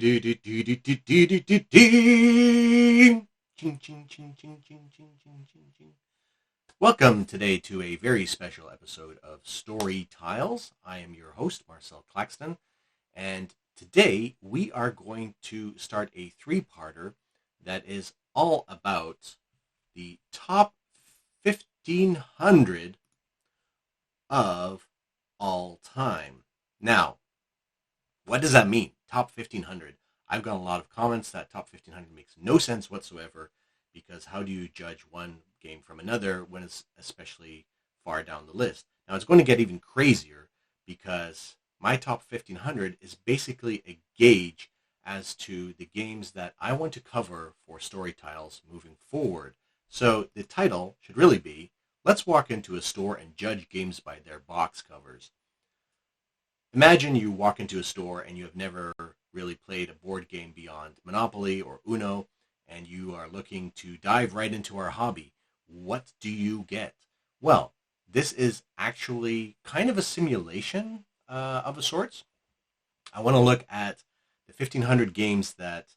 Ching, ching, ching, ching, ching, ching, ching, ching, ching. Welcome today to a very special episode of Story Tiles. I am your host, Marcel Claxton, and today we are going to start a three-parter that is all about the top 1,500 of all time. Now, what does that mean? Top 1,500. I've gotten a lot of comments that top 1,500 makes no sense whatsoever, because how do you judge one game from another when it's especially far down the list? Now, it's going to get even crazier because my top 1,500 is basically a gauge as to the games that I want to cover for Story Tiles moving forward. So the title should really be, Let's Walk Into a Store and Judge Games by Their Box Covers. Imagine you walk into a store and you have never really played a board game beyond Monopoly or Uno, and you are looking to dive right into our hobby. What do you get? Well, this is actually kind of a simulation of a sorts. I want to look at the 1,500 games that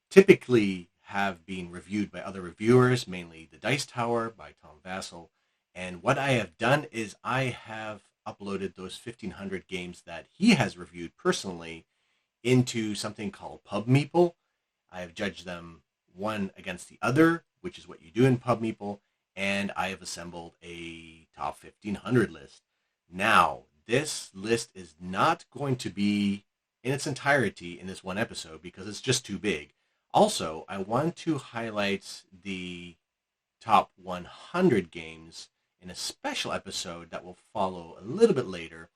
typically have been reviewed by other reviewers, mainly The Dice Tower by Tom Vasel. And what I have done is I have uploaded those 1,500 games that he has reviewed personally into something called PubMeeple. I have judged them one against the other, which is what you do in PubMeeple, and I have assembled a top 1,500 list. Now, this list is not going to be in its entirety in this one episode because it's just too big. Also, I want to highlight the top 100 games in a special episode that will follow a little bit later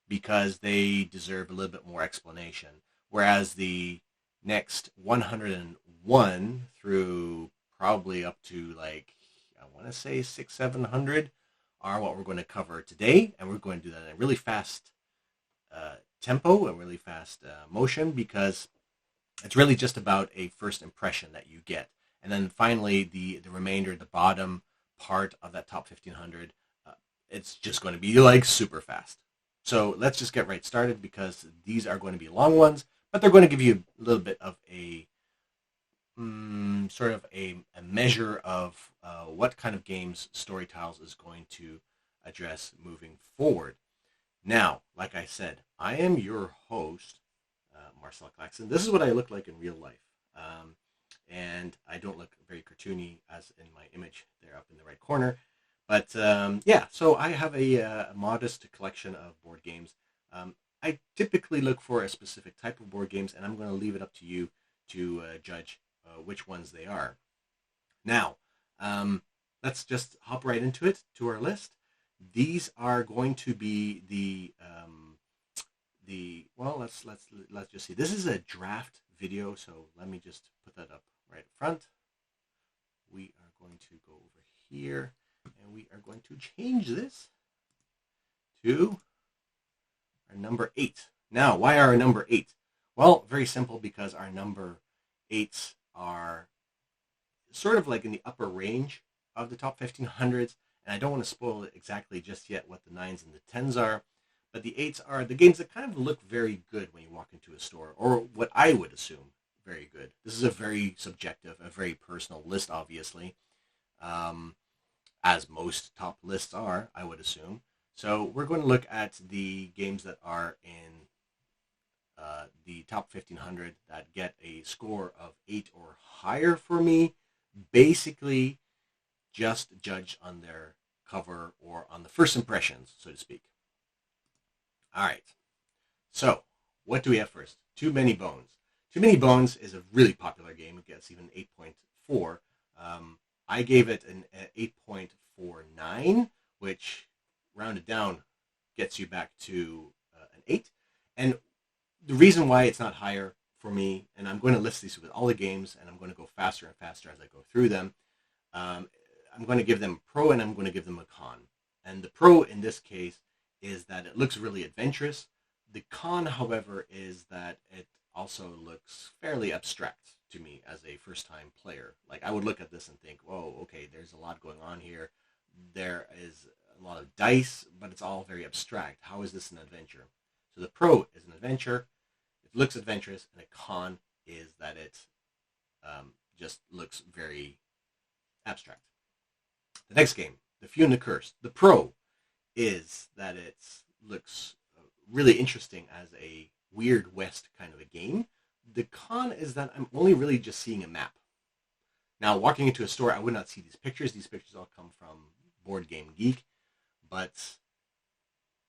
because they deserve a little bit more explanation. Whereas the next 101 through probably up to I want to say 600-700 are what we're going to cover today. And we're going to do that in a really fast tempo, a really fast motion, because it's really just about a first impression that you get. And then finally, the remainder, the bottom part of that top 1,500, it's just going to be super fast. So let's just get right started because these are going to be long ones, but they're going to give you a little bit of a sort of a measure of what kind of games Story Tiles is going to address moving forward. Now, like I said, I am your host, Marcel Claxton. This is what I look like in real life. And I don't look very cartoony as in my image there up in the right corner. But so I have a modest collection of board games. I typically look for a specific type of board games, and I'm going to leave it up to you to judge which ones they are. Now, let's just hop right into it, to our list. These are going to be let's just see. This is a draft video, so let me just put that up right up front. We are going to go over here, and we are going to change this to our number 8. Now, why our number 8? Well, very simple, because our number 8s are sort of like in the upper range of the top 1,500s, and I don't want to spoil it exactly just yet what the 9s and the 10s are, but the 8s are the games that kind of look very good when you walk into a store, or what I would assume very good. This is a very subjective, a very personal list, obviously, as most top lists are, I would assume. So we're going to look at the games that are in the top 1,500 that get a score of 8 or higher for me, basically just judged on their cover or on the first impressions, so to speak. All right. So what do we have first? Too Many Bones. Too Many Bones is a really popular game. It gets even 8.4. I gave it an 8.49, which rounded down gets you back to an 8. And the reason why it's not higher for me, and I'm going to list these with all the games, and I'm going to go faster and faster as I go through them. I'm going to give them a pro and I'm going to give them a con. And the pro in this case is that it looks really adventurous. The con, however, is that it also looks fairly abstract to me as a first-time player. I would look at this and think, whoa, okay, there's a lot going on here. There is a lot of dice, but it's all very abstract. How is this an adventure? So the pro is an adventure. It looks adventurous, and a con is that it just looks very abstract. The next game, The Few and the Cursed. The pro is that it looks really interesting as a Weird West kind of a game. The con is that I'm only really just seeing a map. Now, walking into a store, I would not see these pictures. These pictures all come from Board Game Geek. But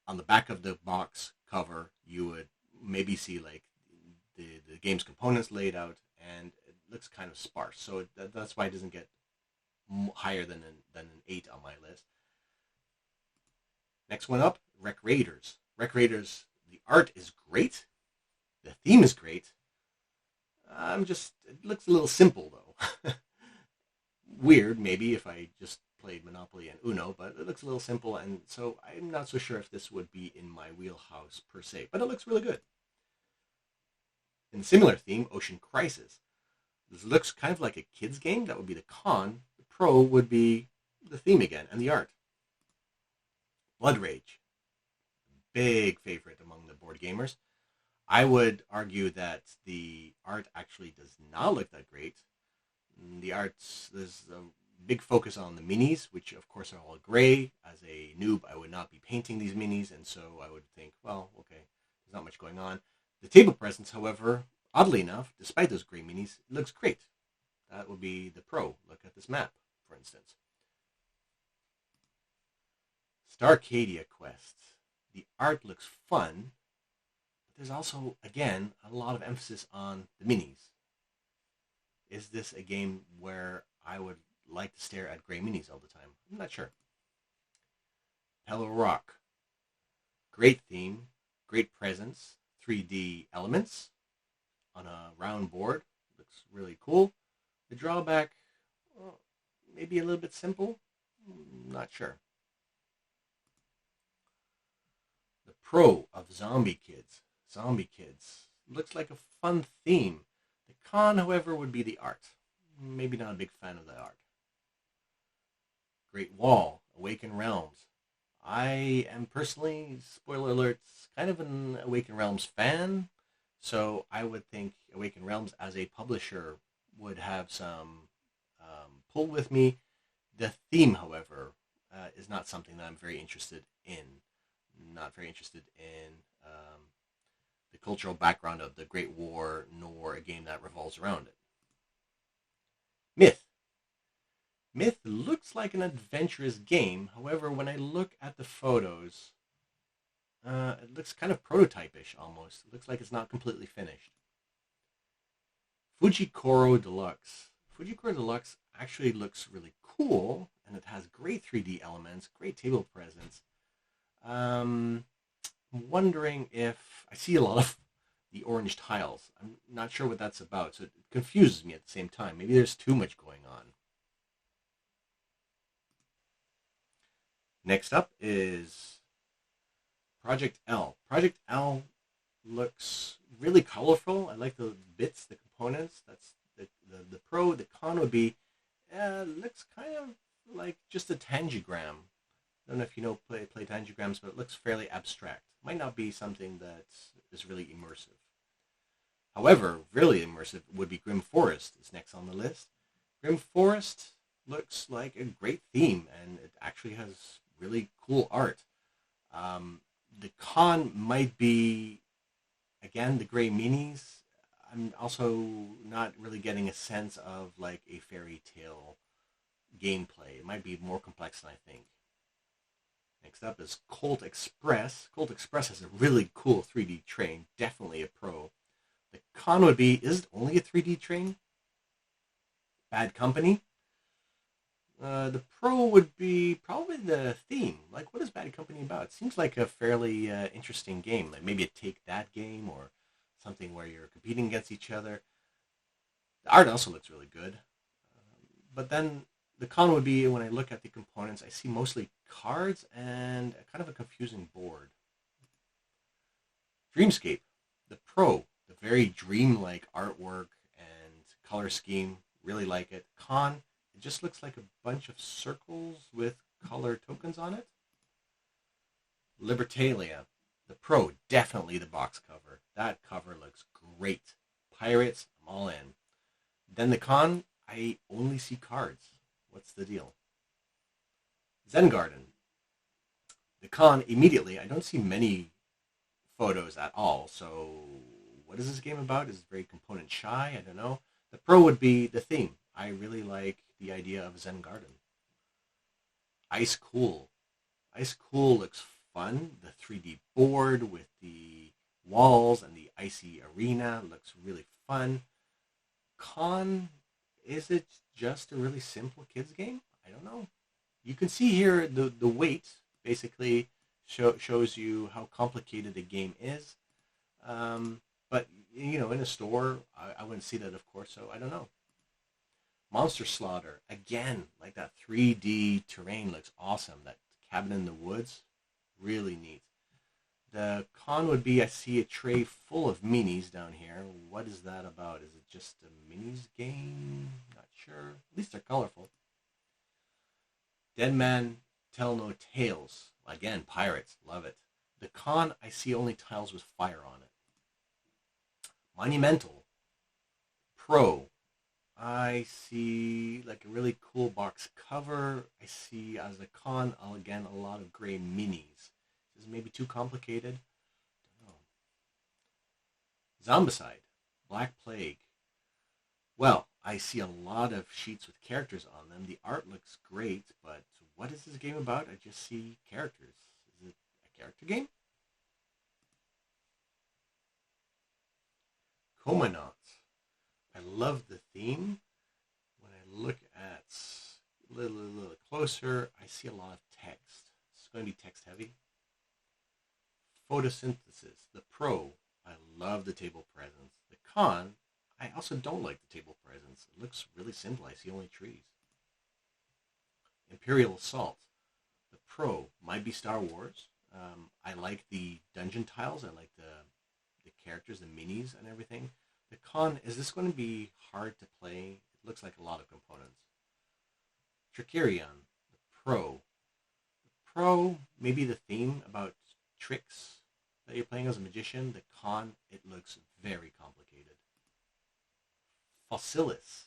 on the back of the box cover, you would maybe see like the game's components laid out, and it looks kind of sparse. So that's why it doesn't get higher than an 8 on my list. Next one up, Wreck Raiders. Wreck Raiders, the art is great. The theme is great. It looks a little simple though. Weird, maybe, if I just played Monopoly and Uno, but it looks a little simple, and so I'm not so sure if this would be in my wheelhouse per se, but it looks really good. In a similar theme, Ocean Crisis. This looks kind of like a kid's game. That would be the con. The pro would be the theme again and the art. Blood Rage. Big favorite among the board gamers. I would argue that the art actually does not look that great. The arts, there's a big focus on the minis, which of course are all gray. As a noob, I would not be painting these minis, and so I would think, well, okay, there's not much going on. The table presence, however, oddly enough, despite those gray minis, it looks great. That would be the pro. Look at this map, for instance. Starcadia Quest. The art looks fun, but there's also, again, a lot of emphasis on the minis. Is this a game where I would like to stare at gray minis all the time? I'm not sure. Hello Rock. Great theme, great presence, 3D elements on a round board. Looks really cool. The drawback, well, maybe a little bit simple. Not sure. The pro of Zombie Kids. Zombie Kids. Looks like a fun theme. The con, however, would be the art. Maybe not a big fan of the art. Great Wall, Awaken Realms. I am personally, spoiler alerts, kind of an Awaken Realms fan, so I would think Awaken Realms as a publisher would have some pull with me. The theme, however, is not something that I'm very interested in. Not very interested in the cultural background of the Great War, nor a game that revolves around it. Myth. Myth looks like an adventurous game. However, when I look at the photos, it looks kind of prototype-ish almost. It looks like it's not completely finished. Fujikoro Deluxe. Fujikoro Deluxe actually looks really cool, and it has great 3D elements, great table presence. I'm wondering if I see a lot of the orange tiles. I'm not sure what that's about, so it confuses me at the same time. Maybe there's too much going on. Next up is Project L. Project L looks really colorful. I like the bits, the components. That's the pro. The con would be, looks kind of like just a tangigram. I don't know if you know play tangigrams, but it looks fairly abstract. Might not be something that is really immersive. However, really immersive would be Grim Forest is next on the list. Grim Forest looks like a great theme, and it actually has really cool art. The con might be, again, the gray minis. I'm also not really getting a sense of like a fairy tale gameplay. It might be more complex than I think. Next up is Colt Express. Colt Express has a really cool 3D train, definitely a pro. The con would be, is it only a 3D train? Bad Company. The pro would be probably the theme. Like, what is Bad Company about? It seems like a fairly interesting game. Like maybe a Take That game or something where you're competing against each other. The art also looks really good. But then the con would be when I look at the components, I see mostly cards and kind of a confusing board. Dreamscape, the pro, the very dreamlike artwork and color scheme, really like it. Con, it just looks like a bunch of circles with color tokens on it. Libertalia, The Pro, definitely the box cover. That cover looks great. Pirates, I'm all in. Then the Con, I only see cards. What's the deal? Zen Garden. The Con, immediately, I don't see many photos at all. So, what is this game about? Is it very component shy? I don't know. The Pro would be the theme. I really like the idea of Zen Garden. Ice Cool. Ice Cool looks fun. The 3D board with the walls and the icy arena looks really fun. Con, is it just a really simple kids game? I don't know. You can see here the weight basically shows you how complicated the game is. But in a store, I wouldn't see that, of course. So I don't know. Monster Slaughter, again, like that 3D terrain looks awesome. That cabin in the woods, really neat. The con would be I see a tray full of minis down here. What is that about? Is it just a minis game? Not sure. At least they're colorful. Dead Man Tell No Tales. Again, pirates. Love it. The con, I see only tiles with fire on it. Monumental. Pro. I see like a really cool box cover. I see as a con, again, a lot of gray minis. Is this maybe too complicated? I don't know. Zombicide. Black Plague. Well, I see a lot of sheets with characters on them. The art looks great, but what is this game about? I just see characters. Is it a character game? Comanauts. I love the theme. When I look at a little closer, I see a lot of text. It's going to be text heavy. Photosynthesis. The Pro. I love the table presence. The con, I also don't like the table presence. It looks really simple. I see only trees. Imperial Assault. The Pro might be Star Wars. I like the dungeon tiles. I like the characters, the minis, and everything. The con, is this going to be hard to play? It looks like a lot of components. Trickerion. The Pro. The Pro, maybe the theme about tricks that you're playing as a magician. The con, it looks very complicated. Fossilis.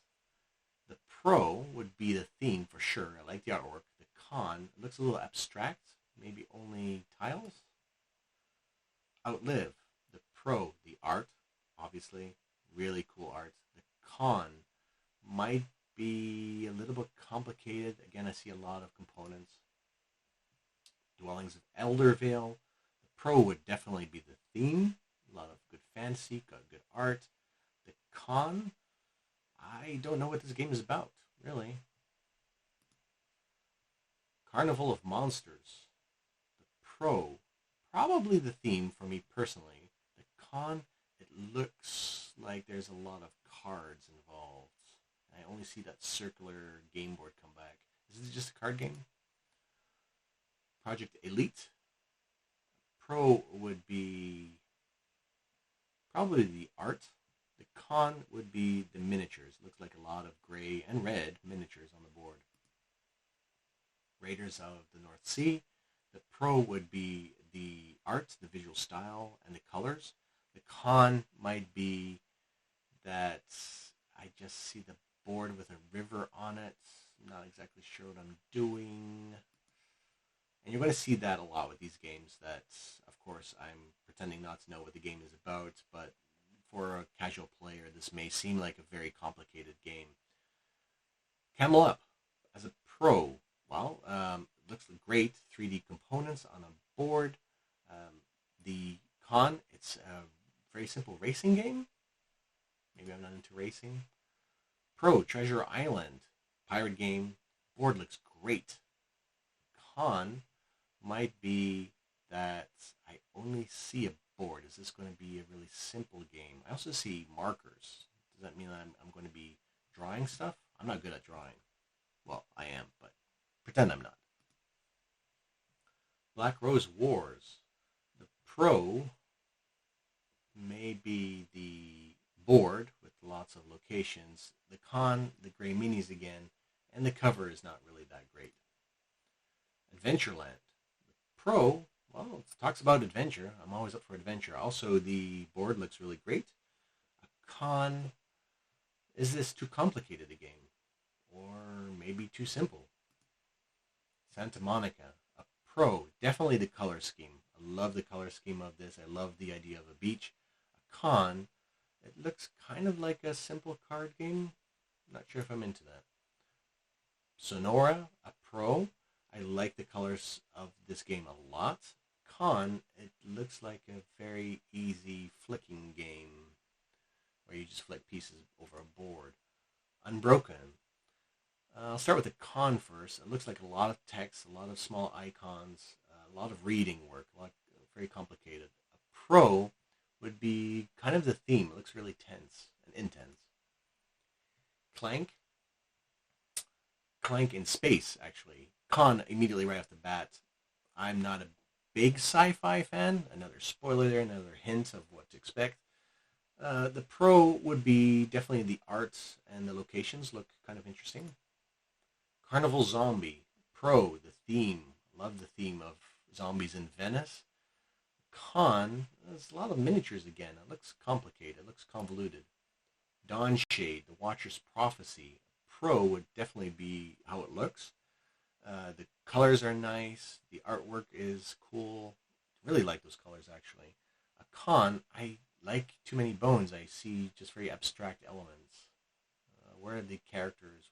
The Pro would be the theme for sure. I like the artwork. The con, it looks a little abstract. Maybe only tiles. Outlive. The Pro, the art, obviously, really cool art. The con might be a little bit complicated. Again, I see a lot of components. Dwellings of Eldervale. The Pro would definitely be the theme. A lot of good fantasy, good art. The con, I don't know what this game is about, really. Carnival of Monsters. The Pro, probably the theme for me personally. The con, it looks like there's a lot of cards involved. I only see that circular game board come back. Is this just a card game? Project Elite. Pro would be probably the art. The con would be the miniatures. Looks like a lot of gray and red miniatures on the board. Raiders of the North Sea. The Pro would be the art, the visual style, and the colors. The con might be that I just see the board with a river on it. I'm not exactly sure what I'm doing. And you're going to see that a lot with these games that, of course, I'm pretending not to know what the game is about, but for a casual player, this may seem like a very complicated game. Camel Up. As a pro, well, looks great. 3D components on a board. The con, it's a very simple racing game. Maybe I'm not into racing. Pro, Treasure Island. Pirate game. Board looks great. Con might be that I only see a board. Is this going to be a really simple game? I also see markers. Does that mean I'm going to be drawing stuff? I'm not good at drawing. Well, I am, but pretend I'm not. Black Rose Wars. The Pro may be the board with lots of locations. The con, the gray minis again, and the cover is not really that great. Adventureland. The Pro Well, it talks about adventure. I'm always up for adventure. Also, the board looks really great. A con, is this too complicated a game? Or maybe too simple? Santa Monica, a pro, definitely the color scheme. I love the color scheme of this. I love the idea of a beach. A con, it looks kind of like a simple card game. I'm not sure if I'm into that. Sonora, a pro. I like the colors of this game a lot. Con, it looks like a very easy flicking game where you just flick pieces over a board. Unbroken. I'll start with the con first. It looks like a lot of text, a lot of small icons, a lot of reading work, a lot very complicated. A pro would be kind of the theme. It looks really tense and intense. Clank, Clank in space, actually. Con, immediately right off the bat, I'm not a big sci-fi fan. Another spoiler there, another hint of what to expect. The pro would be definitely the art and the locations look kind of interesting. Carnival Zombie, pro, the theme. Love the theme of zombies in Venice. Con, there's a lot of miniatures again. It looks complicated. It looks convoluted. Dawn Shade, the Watcher's Prophecy. Pro would definitely be how it looks. The colors are nice. The artwork is cool. Really like those colors, actually. A con, I like Too Many Bones. I see just very abstract elements. Where are the characters?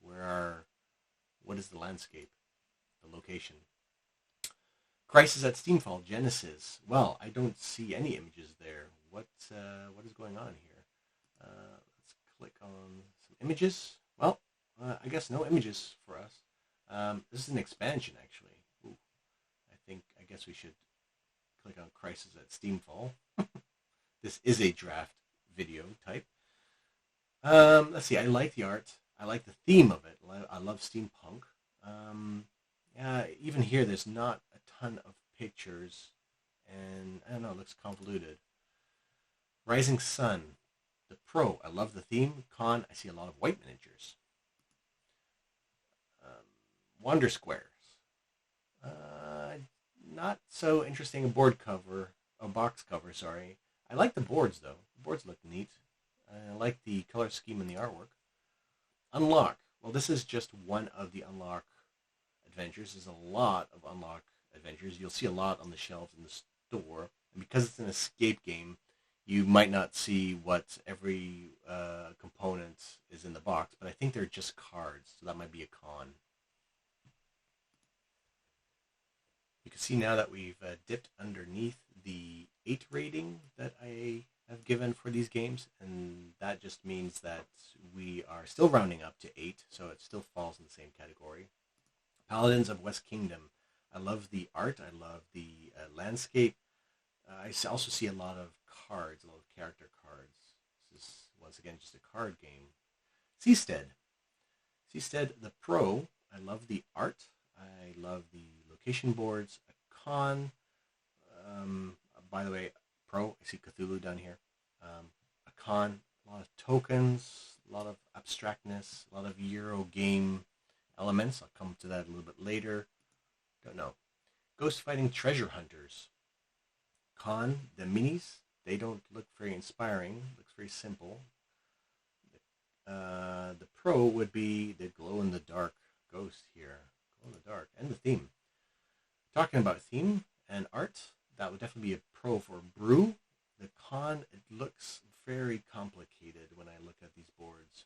What is the landscape? The location? Crisis at Steamfall Genesis. Well, I don't see any images there. What is going on here? Let's click on some images. Well, I guess no images for us. This is an expansion, actually. Ooh, I guess we should click on Crisis at Steamfall. This is a draft video type. Let's see. I like the art. I like the theme of it. I love steampunk. Yeah, even here, there's not a ton of pictures, and I don't know. It looks convoluted. Rising Sun, the pro. I love the theme. Con, I see a lot of white miniatures. Um, Wonder Squares. Not so interesting a board cover, a box cover, sorry. I like the boards though. The boards look neat. I like the color scheme and the artwork. Unlock. Well, this is just one of the Unlock adventures. There's a lot of Unlock adventures. You'll see a lot on the shelves in the store. And because it's an escape game, you might not see what every component is in the box, but I think they're just cards, so that might be a con. You can see now that we've dipped underneath the 8 rating that I have given for these games, and that just means that we are still rounding up to 8, so it still falls in the same category. Paladins of West Kingdom. I love the art. I love the landscape. I also see a lot of cards, a lot of character cards. This is, once again, just a card game. Seastead. Seastead, the pro. I love the art. I love the location boards. A con. By the way, pro, I see Cthulhu down here. A con, a lot of tokens, a lot of abstractness, a lot of Euro game elements. I'll come to that a little bit later. Don't know. Ghost Fighting Treasure Hunters. Con, the minis, they don't look very inspiring. Looks very simple. The pro would be the glow-in-the-dark ghost here. Glow-in-the-dark. And the theme. Talking about theme and art, that would definitely be a pro for Brew. The con, it looks very complicated when I look at these boards.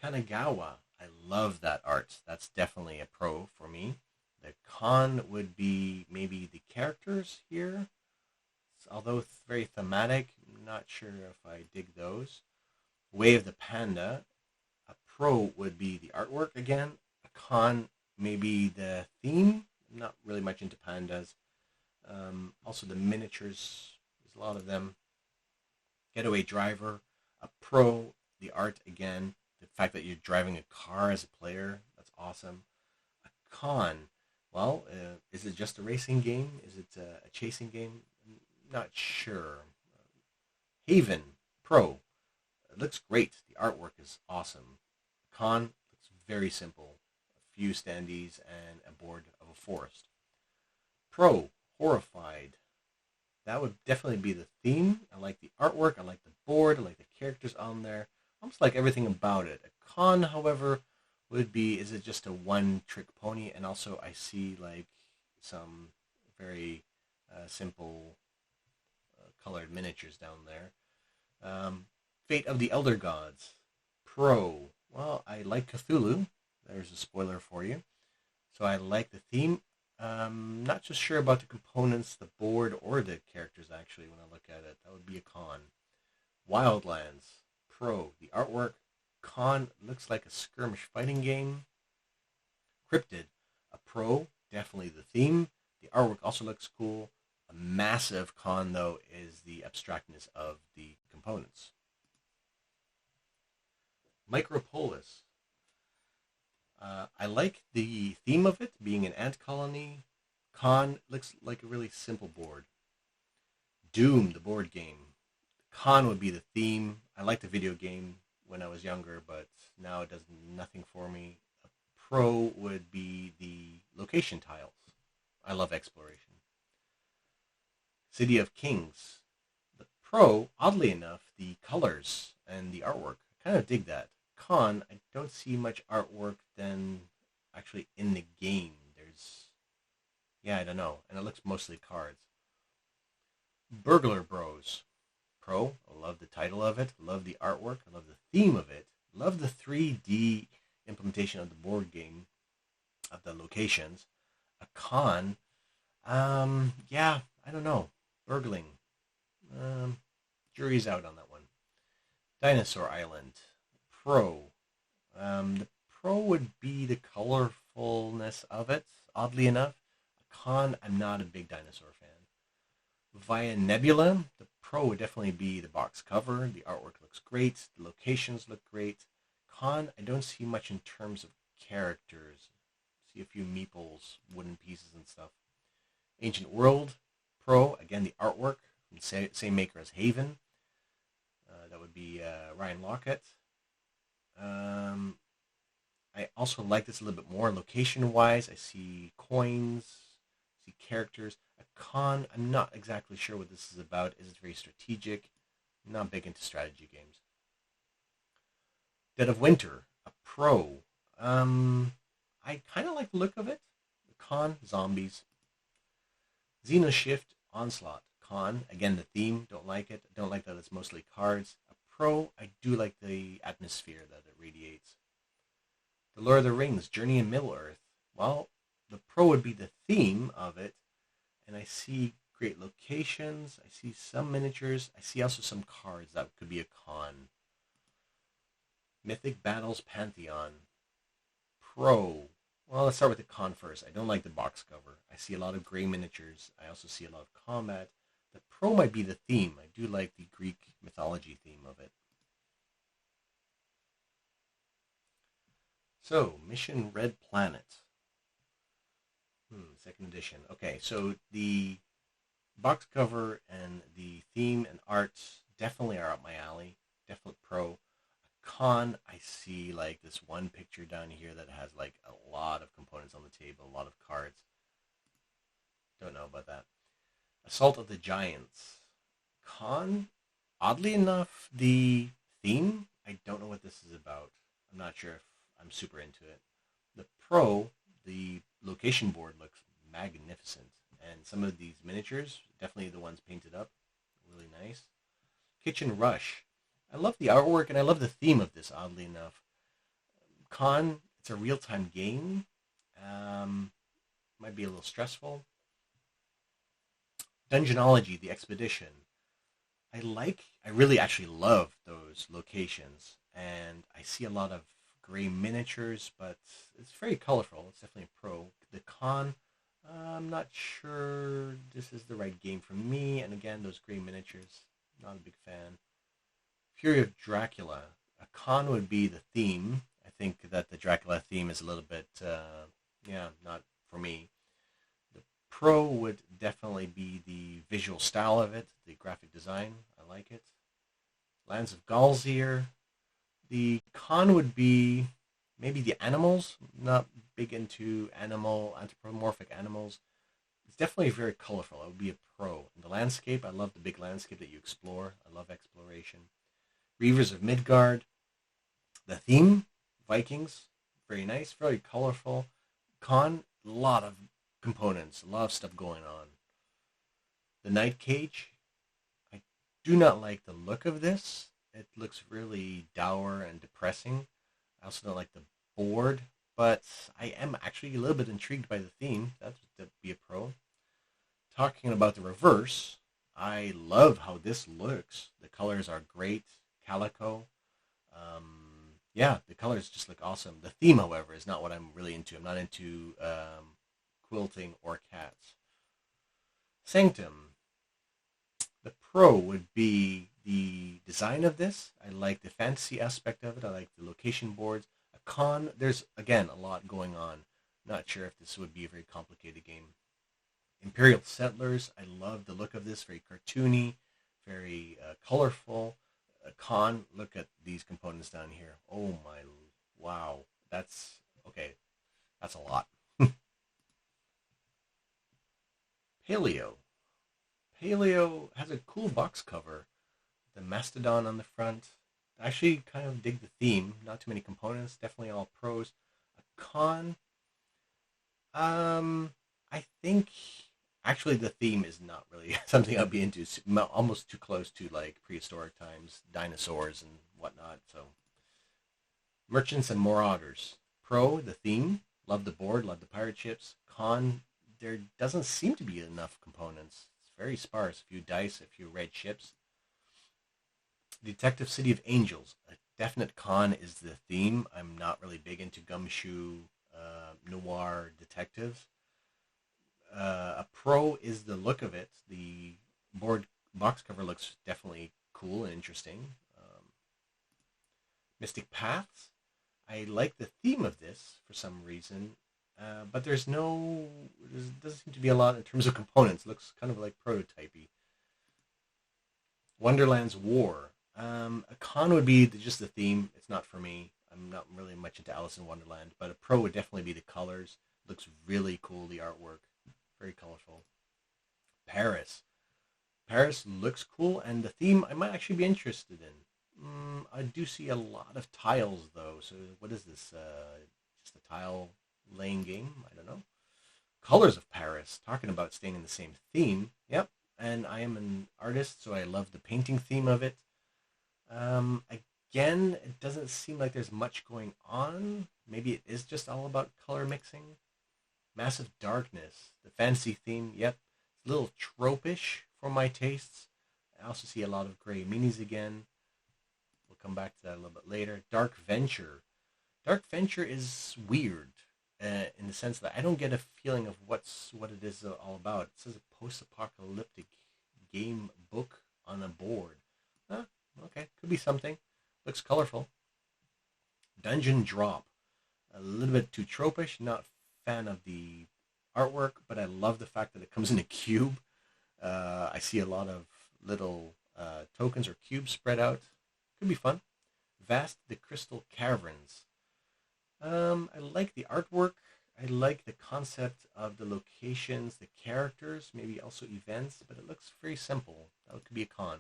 Kanagawa, I love that art. That's definitely a pro for me. The con would be maybe the characters here. Although very thematic, I'm not sure if I dig those. Way of the Panda, a pro would be the artwork again. A con, maybe the theme. I'm not really much into pandas. Also the miniatures, there's a lot of them. Getaway Driver, a pro, the art again. The fact that you're driving a car as a player, that's awesome. A con, well, is it just a racing game? Is it a chasing game? Not sure. Haven Pro. It looks great. The artwork is awesome. Con looks very simple. A few standees and a board of a forest. Pro Horrified. That would definitely be the theme. I like the artwork. I like the board. I like the characters on there. Almost like everything about it. A con, however, would be, is it just a one-trick pony? And also I see like some very simple colored miniatures down there. Fate of the Elder Gods. Pro. Well, I like Cthulhu. There's a spoiler for you. So I like the theme. Not just sure about the components, the board, or the characters, actually, when I look at it. That would be a con. Wildlands. Pro. The artwork. Con. Looks like a skirmish fighting game. Cryptid. A pro. Definitely the theme. The artwork also looks cool. A massive con, though, is the abstractness of the components. Micropolis. I like the theme of it, being an ant colony. Con looks like a really simple board. Doom, the board game. Con would be the theme. I liked the video game when I was younger, but now it does nothing for me. A pro would be the location tiles. I love exploration. City of Kings. The pro, oddly enough, the colors and the artwork. I kind of dig that. Con, I don't see much artwork than actually in the game. I don't know. And it looks mostly cards. Burglar Bros. Pro, I love the title of it. Love the artwork. I love the theme of it. Love the 3D implementation of the board game, of the locations. A con, I don't know. Burgling. Jury's out on that one. Dinosaur Island. Pro. The pro would be the colorfulness of it, oddly enough. A con, I'm not a big dinosaur fan. Via Nebula, the pro would definitely be the box cover. The artwork looks great. The locations look great. Con, I don't see much in terms of characters. See a few meeples, wooden pieces and stuff. Ancient World, pro, again the artwork, from the same maker as Haven. That would be Ryan Lockett. I also like this a little bit more location-wise. I see coins, see characters. A con, I'm not exactly sure what this is about. Is it very strategic? I'm not big into strategy games. Dead of Winter, a pro. I kind of like the look of it. The con, zombies. Xenoshift Onslaught. Con, again the theme, don't like it. Don't like that it's mostly cards. A pro, I do like the atmosphere that it radiates. The Lord of the Rings, Journey in Middle-earth. Well, the pro would be the theme of it, and I see great locations, I see some miniatures, I see also some cards that could be a con. Mythic Battles Pantheon. Pro. Well, let's start with the con first. I don't like the box cover. I see a lot of gray miniatures. I also see a lot of combat. The pro might be the theme. I do like the Greek mythology theme of it. So, Mission Red Planet. Second edition. Okay, so the box cover and the theme and arts definitely are up my alley. Definitely pro. Con, I see like this one picture down here that has like a lot of components on the table, a lot of cards. Don't know about that. Assault of the Giants. Con, oddly enough, the theme, I don't know what this is about. I'm not sure if I'm super into it. The pro, the location board looks magnificent. And some of these miniatures, definitely the ones painted up, really nice. Kitchen Rush. I love the artwork and I love the theme of this, oddly enough. Con, it's a real-time game. Might be a little stressful. Dungeonology, the Expedition. I really actually love those locations. And I see a lot of gray miniatures, but it's very colorful. It's definitely a pro. The con, I'm not sure this is the right game for me. And again, those gray miniatures, not a big fan. Fury of Dracula. A con would be the theme. I think that the Dracula theme is a little bit, not for me. The pro would definitely be the visual style of it, the graphic design. I like it. Lands of Galzir. The con would be maybe the animals. Not big into anthropomorphic animals. it's definitely very colorful. I would be a pro. In the landscape, I love the big landscape that you explore. I love exploration. Reavers of Midgard. The theme, Vikings, very nice, very colorful. Con, a lot of components, a lot of stuff going on. The Night Cage, I do not like the look of this. It looks really dour and depressing. I also don't like the board, but I am actually a little bit intrigued by the theme. That would be a pro. Talking about the reverse, I love how this looks. The colors are great. Calico. Yeah, the colors just look awesome. The theme, however, is not what I'm really into. I'm not into quilting or cats. Sanctum. The pro would be the design of this. I like the fantasy aspect of it. I like the location boards. A con, there's, again, a lot going on. Not sure if this would be a very complicated game. Imperial Settlers, I love the look of this. Very cartoony, very colorful. Con, look at these components down here. Oh my, wow. That's, okay, that's a lot. Paleo. Paleo has a cool box cover. The mastodon on the front. I actually kind of dig the theme. Not too many components. Definitely all pros. A con. I think actually the theme is not really something I'd be into. It's almost too close to like prehistoric times, dinosaurs and whatnot. So Merchants and Marauders. Pro, the theme. Love the board. Love the pirate ships. Con, there doesn't seem to be enough components. It's very sparse. A few dice, a few red ships. Detective City of Angels. A definite con is the theme. I'm not really big into gumshoe noir detectives. A pro is the look of it. The board box cover looks definitely cool and interesting. Mystic Paths. I like the theme of this for some reason, but there doesn't seem to be a lot in terms of components. It looks kind of like prototypey. Wonderland's War. A con would be just the theme. It's not for me. I'm not really much into Alice in Wonderland, but a pro would definitely be the colors. It looks really cool, the artwork. Very colorful. Paris. Paris looks cool, and the theme I might actually be interested in. I do see a lot of tiles, though. So what is this? Just a tile laying game? I don't know. Colors of Paris. Talking about staying in the same theme. Yep. And I am an artist, so I love the painting theme of it. Again, it doesn't seem like there's much going on. Maybe it is just all about color mixing. Massive Darkness, the fantasy theme. Yep, it's a little tropish for my tastes. I also see a lot of gray minis again. We'll come back to that a little bit later. Dark Venture. Dark Venture is weird in the sense that I don't get a feeling of what it is all about. It says a post-apocalyptic game book on a board. Huh? Okay, could be something. Looks colorful. Dungeon Drop. A little bit too tropish. Not fan of the artwork, but I love the fact that it comes in a cube. I see a lot of little tokens or cubes spread out. Could be fun. Vast the Crystal Caverns. I like the artwork. I like the concept of the locations, the characters, maybe also events, but it looks very simple. That could be a con.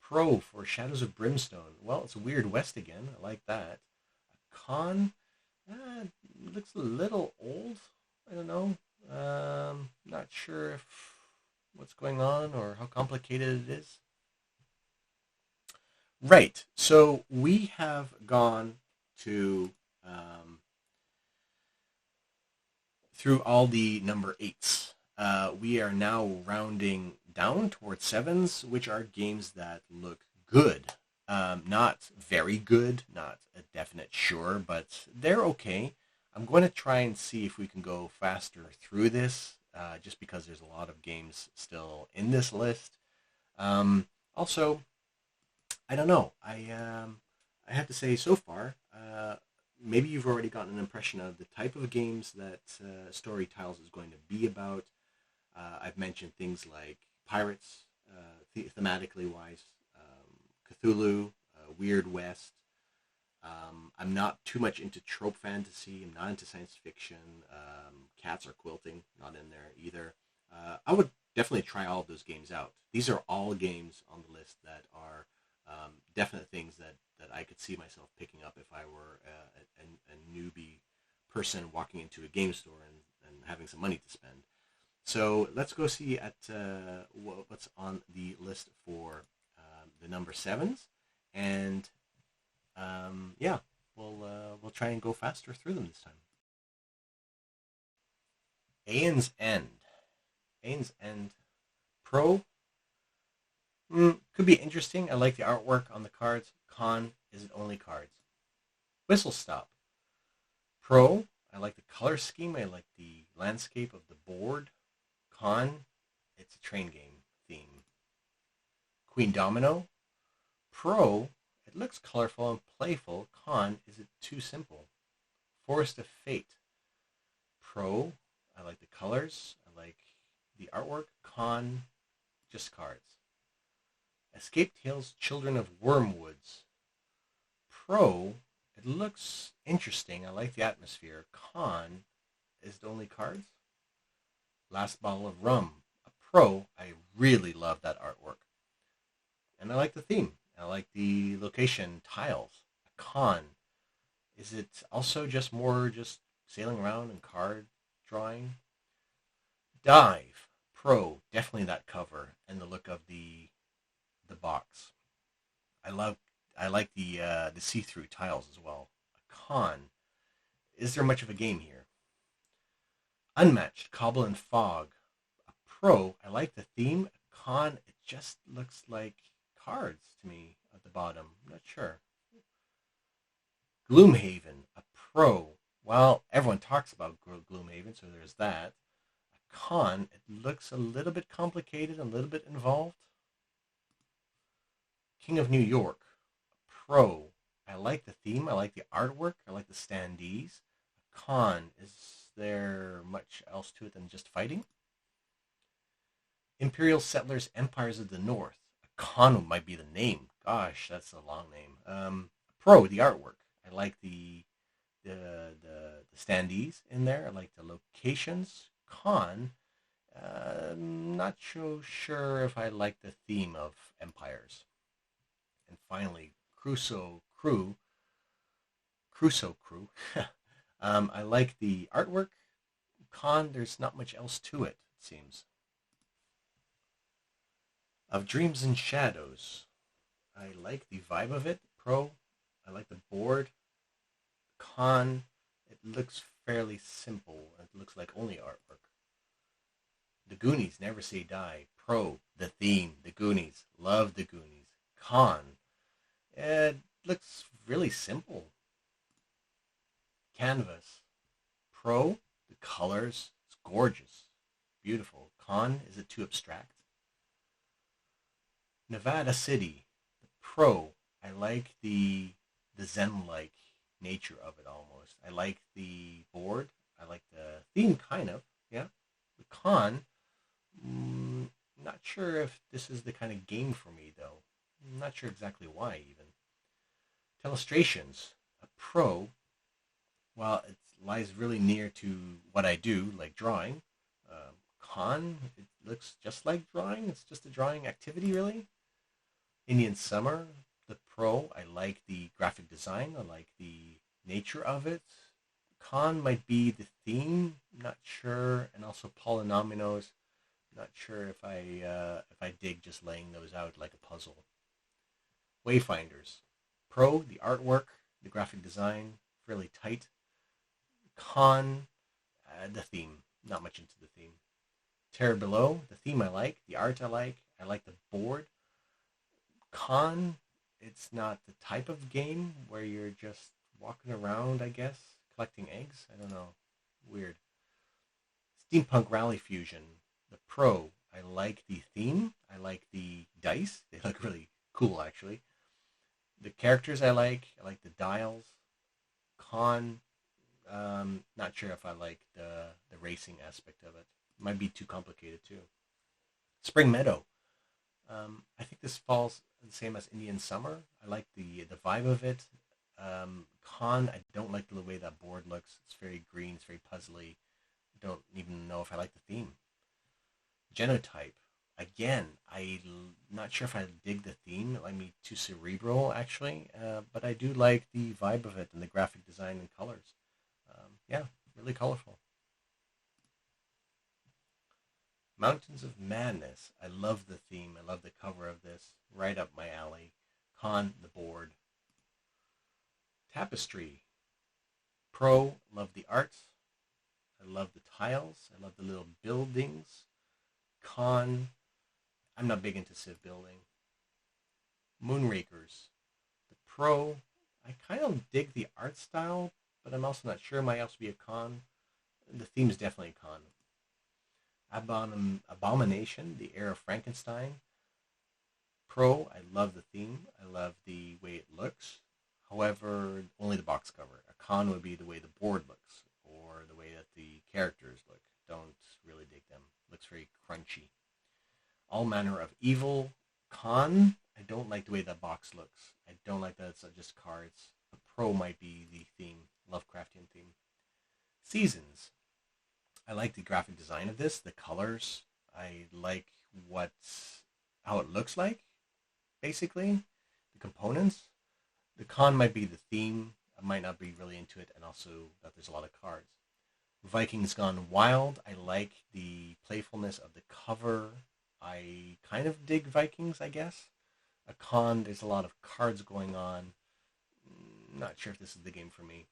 Pro for Shadows of Brimstone. Well, it's a Weird West again. I like that. A con. Looks a little old. I don't know. Not sure if what's going on or how complicated it is. Right. So we have gone to through all the number eights. We are now rounding down towards sevens, which are games that look good. Not very good, not a definite sure, but they're okay. I'm going to try and see if we can go faster through this, just because there's a lot of games still in this list. Also, I don't know. I have to say so far, maybe you've already gotten an impression of the type of games that Story Tiles is going to be about. I've mentioned things like pirates, thematically wise, Cthulhu, Weird West, I'm not too much into trope fantasy. I'm not into science fiction. Cats or quilting, not in there either. I would definitely try all of those games out. These are all games on the list that are definite things that I could see myself picking up if I were a newbie person walking into a game store and having some money to spend. So let's go see at what's on the list for the number sevens, and yeah, we'll try and go faster through them this time. Aeon's End. Aeon's End Pro could be interesting. I like the artwork on the cards. Con, is it only cards? Whistle Stop. Pro, I like the color scheme. I like the landscape of the board. Con, it's a train game theme. Queen Domino. Pro, it looks colorful and playful. Con, is it too simple? Forest of Fate. Pro, I like the colors. I like the artwork. Con, just cards. Escape Tales Children of Wormwoods. Pro, it looks interesting. I like the atmosphere. Con, is it only cards? Last Bottle of Rum. A pro, I really love that artwork. And I like the theme. I like the location tiles. A con, is it also just more just sailing around and card drawing? Dive. Pro, definitely that cover and the look of the box. I love I like the see-through tiles as well. A con, is there much of a game here? Unmatched, Cobble and Fog. A pro, I like the theme. A con, it just looks like cards to me at the bottom. I'm not sure. Gloomhaven. A pro, well, everyone talks about Gloomhaven, so there's that. A con, it looks a little bit complicated, a little bit involved. King of New York. A pro, I like the theme. I like the artwork. I like the standees. A con, is there much else to it than just fighting? Imperial Settlers Empires of the North. Akano might be the name. Gosh, that's a long name. Pro, the artwork. I like the standees in there. I like the locations. Con, not so sure if I like the theme of empires. And finally, Crusoe Crew. I like the artwork. Con, there's not much else to it, it seems. Of Dreams and Shadows. I like the vibe of it. Pro, I like the board. Con, it looks fairly simple. It looks like only artwork. The Goonies, Never Say Die. Pro, the theme. The Goonies. Love the Goonies. Con, it looks really simple. Canvas. Pro, the colors. It's gorgeous. Beautiful. Con, is it too abstract? Nevada City. The pro, I like the Zen-like nature of it almost. I like the board. I like the theme, kind of. Yeah. The con, not sure if this is the kind of game for me, though. I'm not sure exactly why, even. Telestrations. A pro, well, it lies really near to what I do, like drawing. Con, it looks just like drawing. It's just a drawing activity, really. Indian Summer, the pro, I like the graphic design. I like the nature of it. Con might be the theme. Not sure, and also polynominos. Not sure if I dig just laying those out like a puzzle. Wayfinders, pro, the artwork, the graphic design, fairly tight. Con, the theme. Not much into the theme. Terror Below, the theme I like, the art I like. I like the board. Con, it's not the type of game where you're just walking around, I guess, collecting eggs. I don't know. Weird. Steampunk Rally Fusion, the pro. I like the theme. I like the dice. They look really cool, actually. The characters I like. I like the dials. Con, not sure if I like the racing aspect of it. Might be too complicated, too. Spring Meadow. I think this falls the same as Indian Summer. I like the vibe of it. Con, I don't like the way that board looks. It's very green. It's very puzzly. I don't even know if I like the theme. Genotype. Again, I'm not sure if I dig the theme. It might be too cerebral, actually. But I do like the vibe of it and the graphic design and colors. Yeah, really colorful. Mountains of Madness. I love the theme. I love the cover of this. Right up my alley. Con, the board. Tapestry. Pro, love the art. I love the tiles. I love the little buildings. Con, I'm not big into civ building. Moonrakers. The pro, I kind of dig the art style, but I'm also not sure. It might also be a con. The theme is definitely a con. Abomination, the heir of Frankenstein. Pro, I love the theme. I love the way it looks. However, only the box cover. A con would be the way the board looks or the way that the characters look. Don't really dig them. Looks very crunchy. All Manner of Evil. Con, I don't like the way that box looks. I don't like that it's just cards. The pro might be the theme, Lovecraftian theme. Seasons. I like the graphic design of this, the colors. I like how it looks like, basically. The components. The con might be the theme. I might not be really into it, and also that there's a lot of cards. Vikings Gone Wild. I like the playfulness of the cover. I kind of dig Vikings, I guess. A con, there's a lot of cards going on. Not sure if this is the game for me.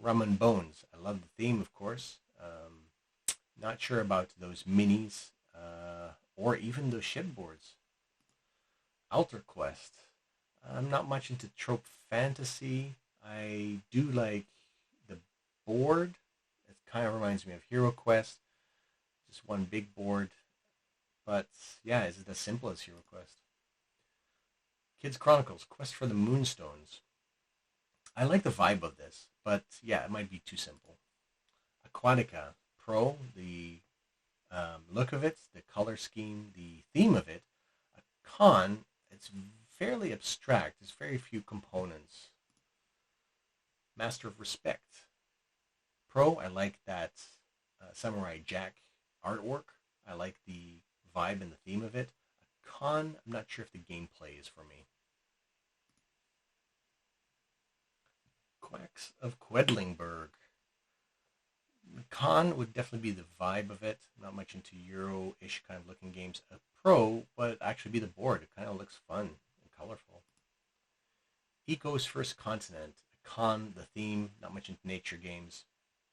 Rum and Bones. I love the theme, of course. Not sure about those minis or even those ship boards. Altar Quest. I'm not much into trope fantasy. I do like the board. It kind of reminds me of Hero Quest. Just one big board. But yeah, is it as simple as Hero Quest? Kids Chronicles, Quest for the Moonstones. I like the vibe of this, but yeah, it might be too simple. Aquatica Pro, the look of it, the color scheme, the theme of it. A con, it's fairly abstract. There's very few components. Master of Respect Pro, I like that Samurai Jack artwork. I like the vibe and the theme of it. A con, I'm not sure if the gameplay is for me. Quacks of Quedlingberg. Con would definitely be the vibe of it. Not much into Euro-ish kind of looking games. A pro would actually be the board. It kind of looks fun and colorful. Eco's First Continent. A con, the theme. Not much into nature games.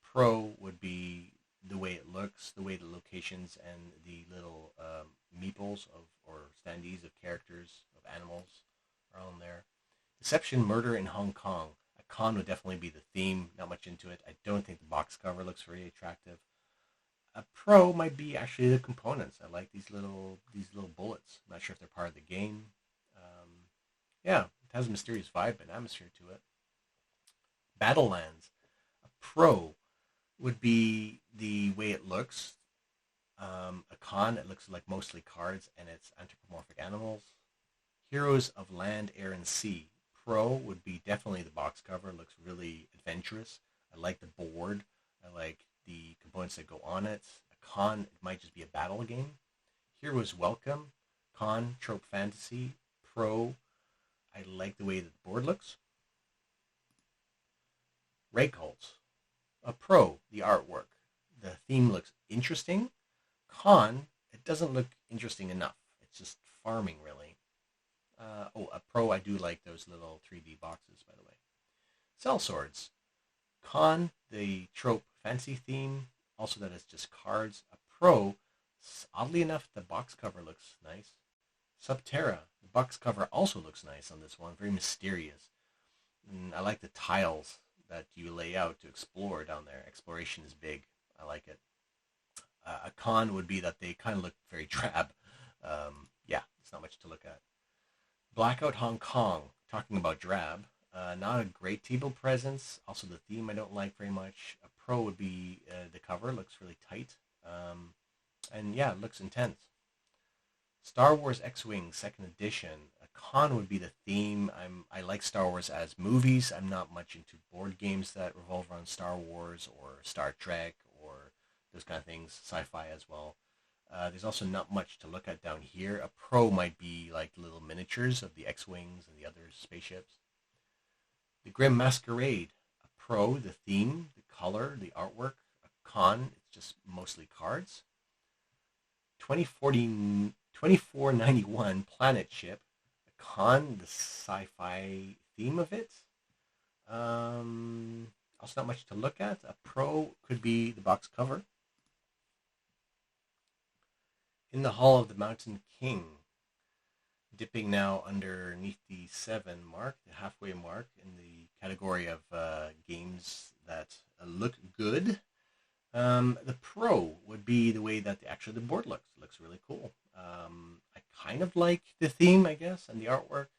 Pro would be the way it looks, the way the locations and the little meeples of or standees of characters of animals are on there. Deception, Murder in Hong Kong. A con would definitely be the theme. Not much into it. I don't think the box cover looks very attractive. A pro might be actually the components. I like these little bullets. I'm not sure if they're part of the game. Yeah, it has a mysterious vibe and atmosphere to it. Battlelands. A pro would be the way it looks. A con, it looks like mostly cards and it's anthropomorphic animals. Heroes of Land, Air, and Sea. Pro would be definitely the box cover. It looks really adventurous. I like the board. I like the components that go on it. A con, it might just be a battle game. Heroes Welcome. Con, trope fantasy. Pro, I like the way that the board looks. Raycult. A pro, the artwork. The theme looks interesting. Con, it doesn't look interesting enough. It's just farming, really. A pro, I do like those little 3D boxes, by the way. Cell Swords. Con, the trope fancy theme. Also that it's just cards. A pro, oddly enough, the box cover looks nice. Subterra. The box cover also looks nice on this one. Very mysterious. And I like the tiles that you lay out to explore down there. Exploration is big. I like it. A con would be that they kind of look very drab. Yeah, it's not much to look at. Blackout Hong Kong, talking about drab. Not a great table presence. Also, the theme I don't like very much. A pro would be the cover. Looks really tight. And yeah, it looks intense. Star Wars X-Wing 2nd Edition. A Con would be the theme. I like Star Wars as movies. I'm not much into board games that revolve around Star Wars or Star Trek or those kind of things. Sci-fi as well. There's also not much to look at down here. A pro might be like little miniatures of the X-wings and the other spaceships. The Grim Masquerade. A pro, the theme, the color, the artwork. A con, it's just mostly cards. 2491 Planet Ship. A con, the sci-fi theme of it. Also not much to look at. A pro could be the box cover. In the Hall of the Mountain King, dipping now underneath the 7 mark, the halfway mark, in the category of games that look good. The pro would be the way that the board looks. It looks really cool. I kind of like the theme, I guess, and the artwork.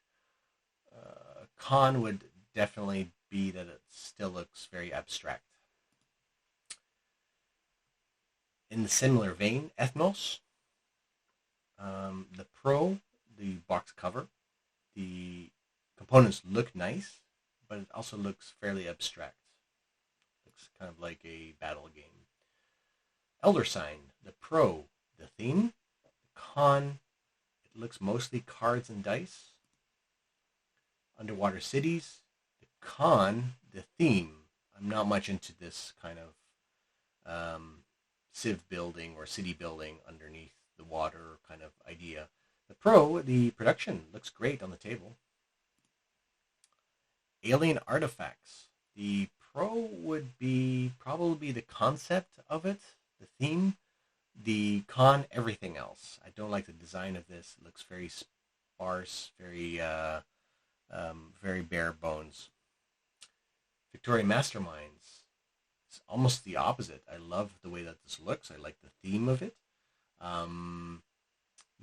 Con would definitely be that it still looks very abstract. In the similar vein, Ethnos. The pro, the box cover. The components look nice, but it also looks fairly abstract. Looks kind of like a battle game. Elder Sign, the pro, the theme. The con, it looks mostly cards and dice. Underwater Cities, the con, the theme. I'm not much into this kind of civ building or city building underneath the water kind of idea. The pro, the production, looks great on the table. Alien Artifacts. The pro would be probably the concept of it, the theme. The con, everything else. I don't like the design of this. It looks very sparse, very bare bones. Victorian Masterminds. It's almost the opposite. I love the way that this looks. I like the theme of it.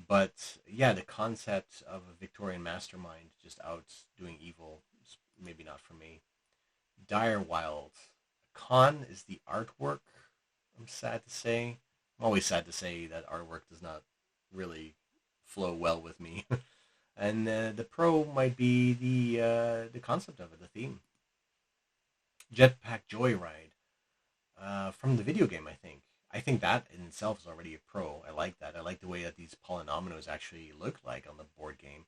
But yeah, the concept of a Victorian mastermind just out doing evil is maybe not for me. Dire Wild. Con is the artwork. I'm sad to say. I'm always sad to say that artwork does not really flow well with me. And the pro might be the concept of it, the theme. Jetpack Joyride. From the video game, I think. I think that in itself is already a pro. I like that. I like the way that these polynominos actually look like on the board game.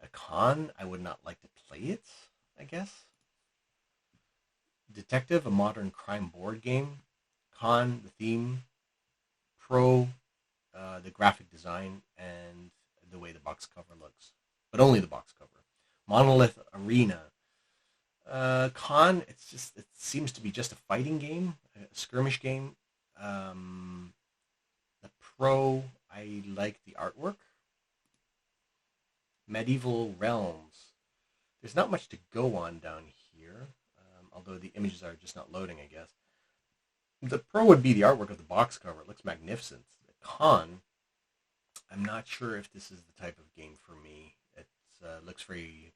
A con, I would not like to play it, I guess. Detective, a modern crime board game. Con, the theme. Pro, the graphic design and the way the box cover looks. But only the box cover. Monolith Arena. Con, it seems to be just a fighting game, a skirmish game. The pro, I like the artwork. Medieval Realms. There's not much to go on down here, although the images are just not loading, I guess. The pro would be the artwork of the box cover. It looks magnificent. The con, I'm not sure if this is the type of game for me. It looks very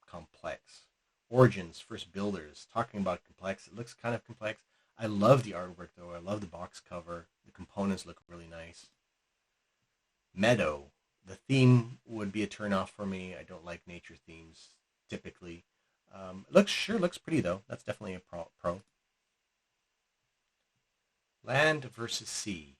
complex. Origins, First Builders. Talking about complex, it looks kind of complex. I love the artwork, though. I love the box cover. The components look really nice. Meadow. The theme would be a turnoff for me. I don't like nature themes, typically. It looks pretty, though. That's definitely a pro. Land versus Sea.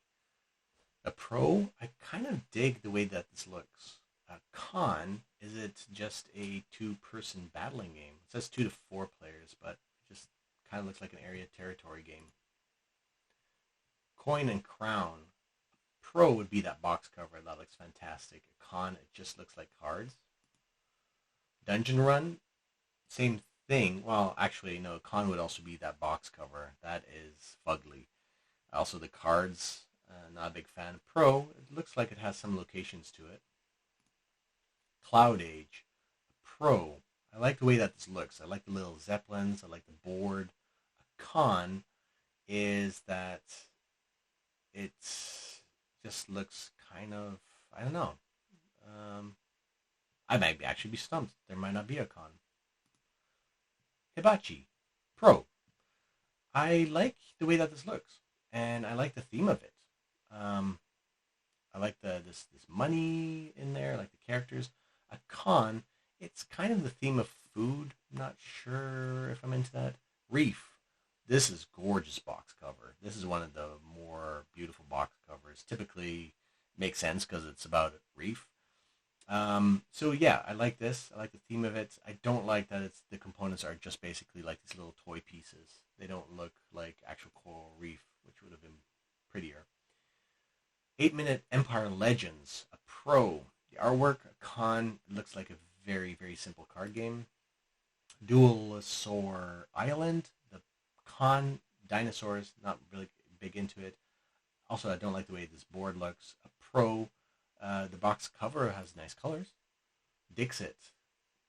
A pro, I kind of dig the way that this looks. A con, is it just a 2-person battling game? It says 2 to 4 players, but it just kind of looks like an area territory game. Coin and Crown. Pro would be that box cover. That looks fantastic. A con, it just looks like cards. Dungeon Run, same thing. Well, actually, no, con would also be that box cover. That is fugly. Also, the cards, not a big fan. Pro, it looks like it has some locations to it. Cloud Age. Pro, I like the way that this looks. I like the little zeppelins. I like the board. A con is that it just looks kind of, I don't know. I might actually be stumped. There might not be a con. Hibachi. Pro. I like the way that this looks, and I like the theme of it. I like this money in there, I like the characters. A con, it's kind of the theme of food. Not sure if I'm into that. Reef. This is gorgeous box cover. This is one of the more beautiful box covers. Typically makes sense because it's about reef. So yeah, I like this. I like the theme of it. I don't like that it's the components are just basically like these little toy pieces. They don't look like actual coral reef, which would have been prettier. 8 Minute Empire Legends, a pro. The artwork, a con. It looks like a very, very simple card game. Duelosaur Island, the con. Dinosaurs, not really big into it. Also, I don't like the way this board looks. A pro. The box cover has nice colors. Dixit,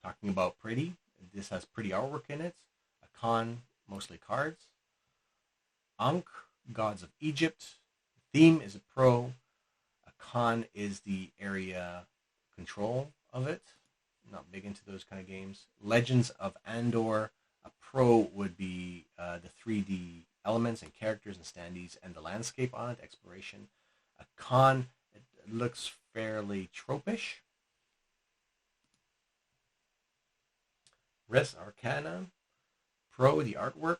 talking about pretty. This has pretty artwork in it. A con, mostly cards. Ankh, Gods of Egypt. Theme is a pro. A con is the area control of it. Not big into those kind of games. Legends of Andor. A pro would be the 3D elements and characters and standees and the landscape on it, exploration. A con, it looks fairly tropish. Res Arcana. Pro, the artwork.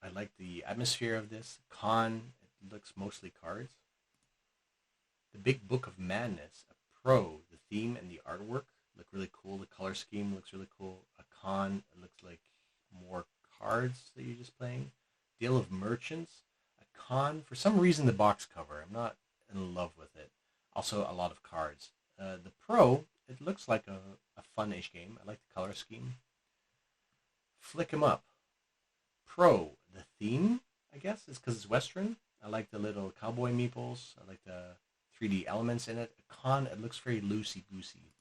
I like the atmosphere of this. Con, it looks mostly cards. The Big Book of Madness. A pro, the theme and the artwork look really cool. The color scheme looks really cool. A con, it looks like more cards that you're just playing. Deal of Merchants. A con, for some reason the box cover. I'm not in love with it. Also a lot of cards. The pro, it looks like a fun-ish game. I like the color scheme. Flick 'em Up. Pro, the theme, I guess, is because it's Western. I like the little cowboy meeples. I like the 3D elements in it. A con, it looks very loosey-goosey.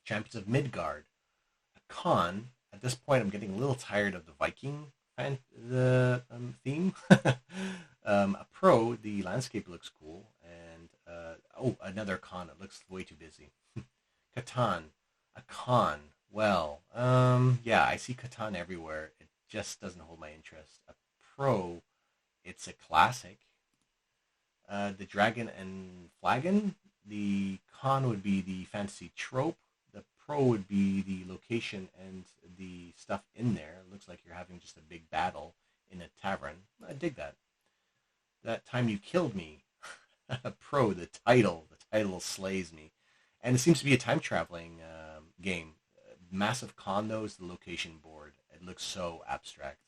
Champions of Midgard. A con, at this point, I'm getting a little tired of the Viking theme. A pro, the landscape looks cool. And, another con, it looks way too busy. Catan. A con. Well, yeah, I see Catan everywhere. It just doesn't hold my interest. A pro, it's a classic. The Dragon and Flagon. The con would be the fantasy trope. The pro would be the location and the stuff in there. It looks like you're having just a big battle in a tavern. I dig that. That Time You Killed Me. A pro, the title. The title slays me. And it seems to be a time traveling game. Massive con, though, is the location board. It looks so abstract.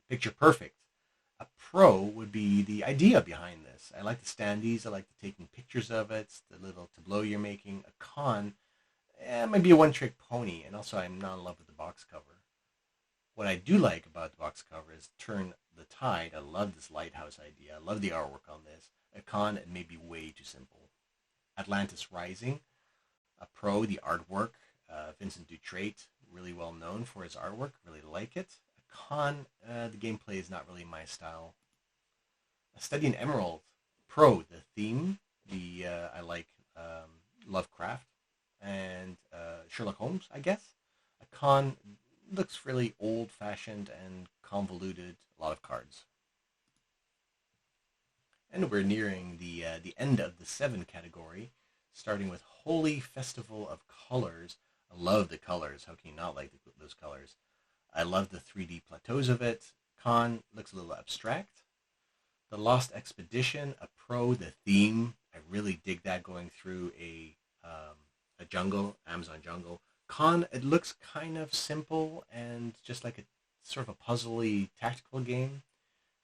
Picture Perfect. A pro would be the idea behind this. I like the standees. I like the taking pictures of it, the little tableau you're making. A con, it might be a one-trick pony, and also I'm not in love with the box cover. What I do like about the box cover is Turn the Tide. I love this lighthouse idea. I love the artwork on this. A con, it may be way too simple. Atlantis Rising. A pro, the artwork. Vincent Dutrait, really well known for his artwork. Really like it. A con, the gameplay is not really my style. A Study in Emerald. Pro, the theme. I like Lovecraft and Sherlock Holmes, I guess. A con, looks really old-fashioned and convoluted. A lot of cards. And we're nearing the end of the 7 category, starting with Holy Festival of Colors. I love the colors. How can you not like those colors? I love the 3D plateaus of it. Con, looks a little abstract. The Lost Expedition, a pro, the theme. I really dig that, going through a jungle, Amazon jungle. Con, it looks kind of simple and just like a sort of a puzzly tactical game.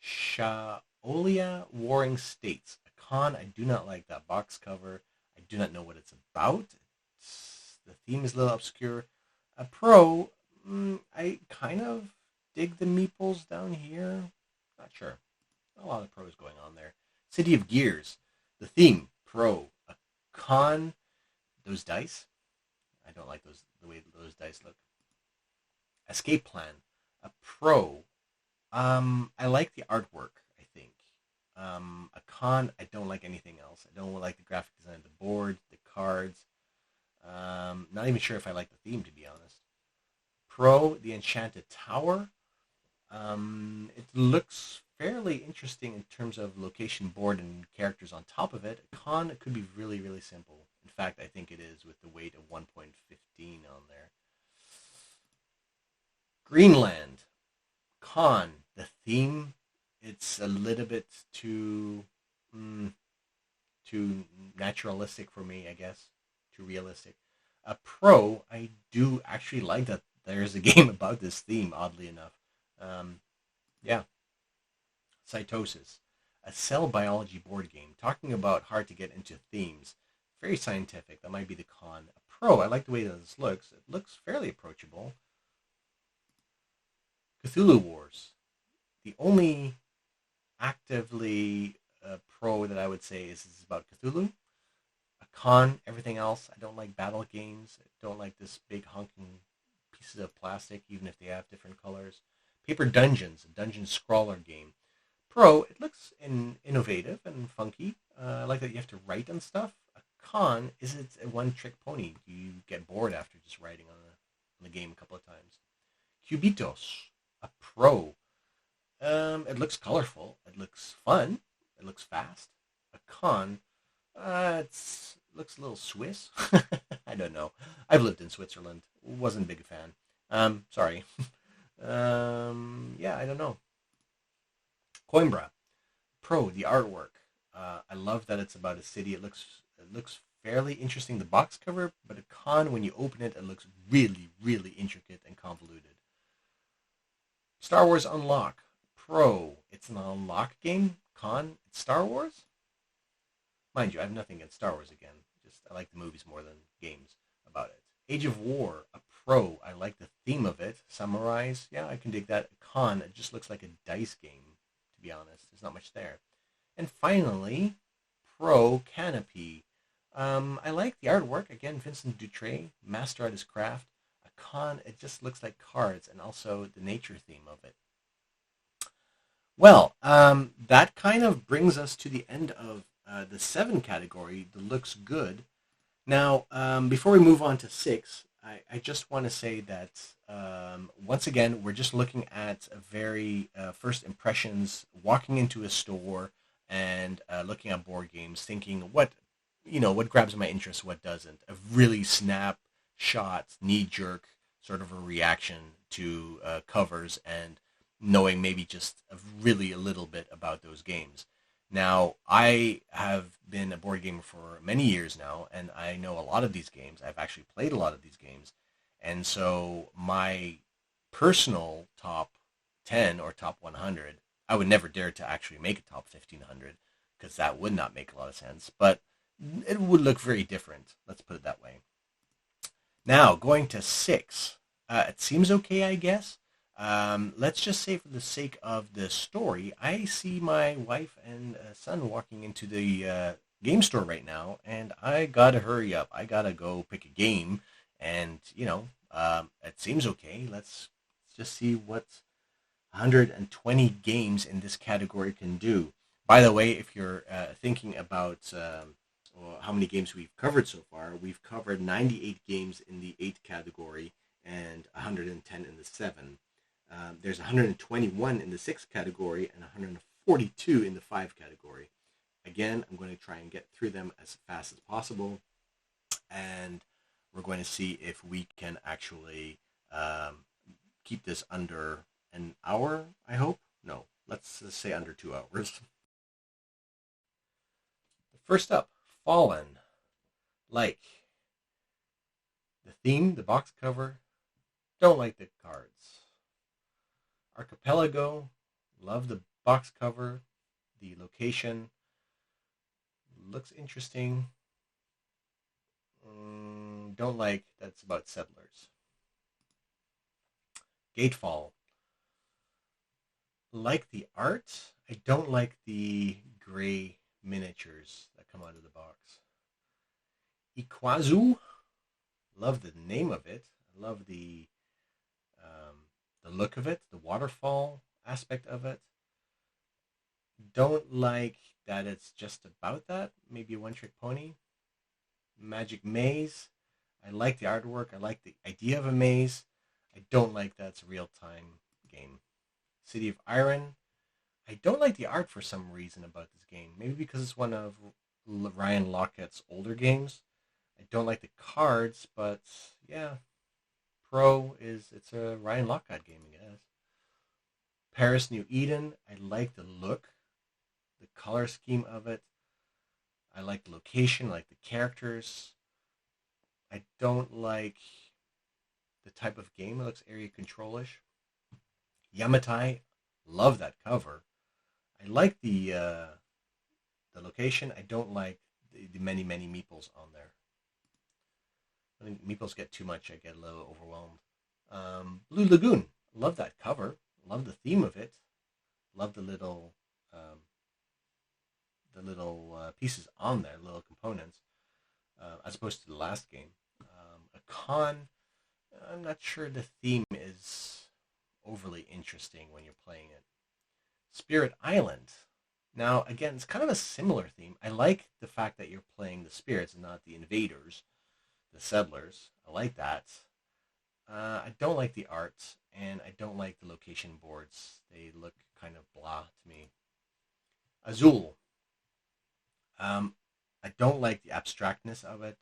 Shaolia Warring States. A con, I do not like that box cover. I do not know what it's about. The theme is a little obscure. A pro, I kind of dig the meeples down here. Not sure. A lot of pros going on there. City of Gears. The theme, pro. A con, those dice. I don't like the way those dice look. Escape Plan. A pro. I like the artwork, I think. A con, I don't like anything else. I don't like the graphic design of the board, the cards. Not even sure if I like the theme, to be honest. Pro, the Enchanted Tower. It looks fairly interesting in terms of location, board, and characters on top of it. Con, it could be really, really simple. In fact, I think it is with the weight of 1.15 on there. Greenland. Con. The theme, it's a little bit mm, too naturalistic for me, I guess. Too realistic. A pro, I do actually like that there's a game about this theme, oddly enough. Um, yeah, Cytosis, a cell biology board game talking about hard to get into themes. Very scientific. That might be the con. A pro, I like the way that this looks. It looks fairly approachable. Cthulhu Wars. The only actively pro that I would say is about Cthulhu. A con, everything else. I don't like battle games. I don't like this big honking pieces of plastic, even if they have different colors. Paper Dungeons, a dungeon scrawler game. Pro, it looks innovative and funky. I like that you have to write on stuff. A con is it's a one-trick pony. You get bored after just writing on the game a couple of times. Cubitos, a pro. It looks colorful. It looks fun. It looks fast. A con, it looks a little Swiss. I don't know. I've lived in Switzerland. Wasn't a big fan. Sorry. Yeah, I don't know. Coimbra. Pro, the artwork. I love that it's about a city. It looks fairly interesting, the box cover, but a con, when you open it, it looks really, really intricate and convoluted. Star Wars Unlock. Pro, it's an unlock game. Con, it's Star Wars. Mind you, I have nothing against Star Wars again. Just I like the movies more than games about it. Age of War, a pro. I like the theme of it. Samurais, yeah, I can dig that. A con, it just looks like a dice game, to be honest. There's not much there. And finally, pro Canopy. I like the artwork. Again, Vincent Dutray, master at his craft. A con, it just looks like cards, and also the nature theme of it. Well, that kind of brings us to the end of the 7 category, the looks good. Now, before we move on to 6, I just want to say that once again, we're just looking at a very first impressions, walking into a store and looking at board games, thinking what grabs my interest, what doesn't. A really snapshot, knee jerk sort of a reaction to covers and knowing maybe just really a little bit about those games. Now, I have been a board gamer for many years now, and I know a lot of these games. I've actually played a lot of these games. And so my personal top 10 or top 100, I would never dare to actually make a top 1500 because that would not make a lot of sense. But it would look very different. Let's put it that way. Now, going to 6. It seems okay, I guess. Let's just say for the sake of the story, I see my wife and son walking into the game store right now, and I gotta hurry up. I gotta go pick a game, and it seems okay. Let's just see what 120 games in this category can do. By the way, if you're thinking about how many games we've covered so far, we've covered 98 games in the 8 category and 110 in the 7. There's 121 in the 6 category and 142 in the 5 category. Again, I'm going to try and get through them as fast as possible, and we're going to see if we can actually keep this under an hour, I hope. No, let's just say under 2 hours. First up, Fallen. Like the theme, the box cover, don't like the cards. Archipelago, love the box cover, the location, looks interesting. Don't like that it's about settlers. Gatefall, like the art. I don't like the gray miniatures that come out of the box. Ikwazu, love the name of it. I love the look of it, the waterfall aspect of it. Don't like that it's just about that. Maybe a one-trick pony. Magic Maze. I like the artwork. I like the idea of a maze. I don't like that it's a real-time game. City of Iron. I don't like the art for some reason about this game. Maybe because it's one of Ryan Laukatt's older games. I don't like the cards, but yeah, Pro it's a Ryan Lockott game, I guess. Paris New Eden, I like the look, the color scheme of it. I like the location, I like the characters. I don't like the type of game. It looks area controlish. Yamatai, love that cover. I like the location. I don't like the many meeples on there. I think meeples get too much. I get a little overwhelmed. Blue Lagoon, love that cover. Love the theme of it. Love um, the little pieces on there, little components, as opposed to the last game. A con, I'm not sure the theme is overly interesting when you're playing it. Spirit Island. Now, again, it's kind of a similar theme. I like the fact that you're playing the spirits and not the invaders, the settlers. I like that. I don't like the art, and I don't like the location boards. They look kind of blah to me. Azul. Um, I don't like the abstractness of it.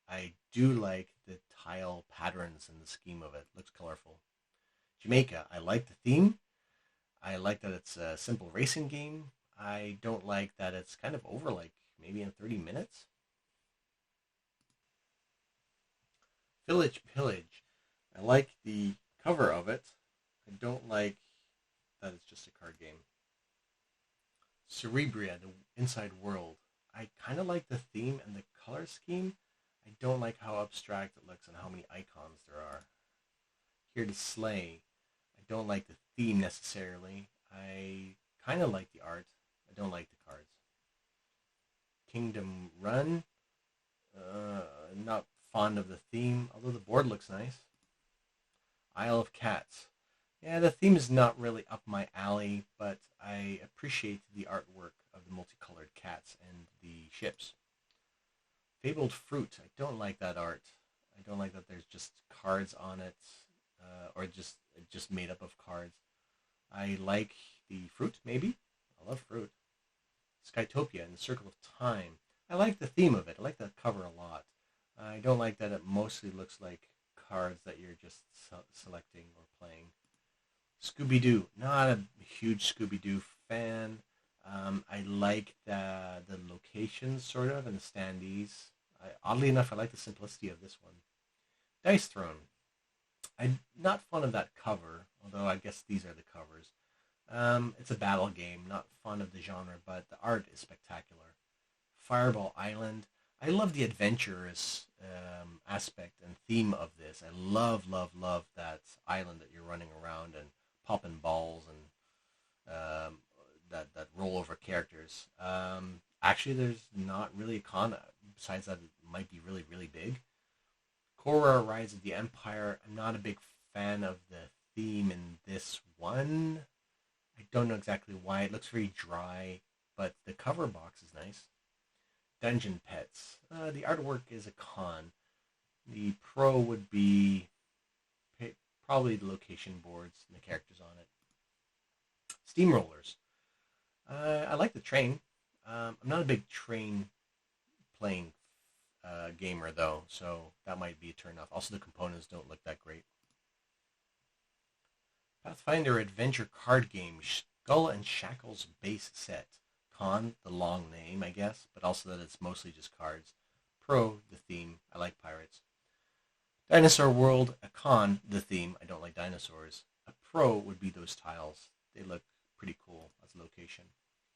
I do like the tile patterns and the scheme of it. It looks colorful. Jamaica. I like the theme. I like that it's a simple racing game. I don't like that it's kind of over like maybe in 30 minutes. Village Pillage. I like the cover of it. I don't like that it's just a card game. Cerebria, the Inside World. I kind of like the theme and the color scheme. I don't like how abstract it looks and how many icons there are. Here to Slay. I don't like the theme necessarily. I kind of like the art. I don't like the cards. Kingdom Run. Not fond of the theme, although the board looks nice. Isle of Cats. Yeah, the theme is not really up my alley, but I appreciate the artwork of the multicolored cats and the ships. Fabled Fruit. I don't like that art. I don't like that there's just cards on it, or just made up of cards. I like the fruit, maybe. I love fruit. Skytopia and the Circle of Time. I like the theme of it. I like that cover a lot. I don't like that it mostly looks like cards that you're just selecting or playing. Scooby Doo. Not a huge Scooby Doo fan. I like the locations sort of and the standees. Oddly enough, I like the simplicity of this one. Dice Throne. I'm not fond of that cover, although I guess these are the covers. It's a battle game, not fond of the genre, but the art is spectacular. Fireball Island. I love the adventurous aspect and theme of this. I love that island that you're running around and popping balls and that rollover characters. Actually, there's not really a con besides that it might be really big. Korra Rise of the Empire. I'm not a big fan of the theme in this one. I don't know exactly why. It looks very dry, but the cover box is nice. Dungeon Pets. The artwork is a con. The pro would be probably the location boards and the characters on it. Steamrollers. I like the train. I'm not a big train playing gamer though, so that might be a turn off. Also, the components don't look that great. Pathfinder Adventure card game Skull and Shackles base set. Con, the long name, I guess, but also that it's mostly just cards. Pro, the theme. I like pirates. Dinosaur World, a con, the theme. I don't like dinosaurs. A pro would be those tiles. They look pretty cool as a location.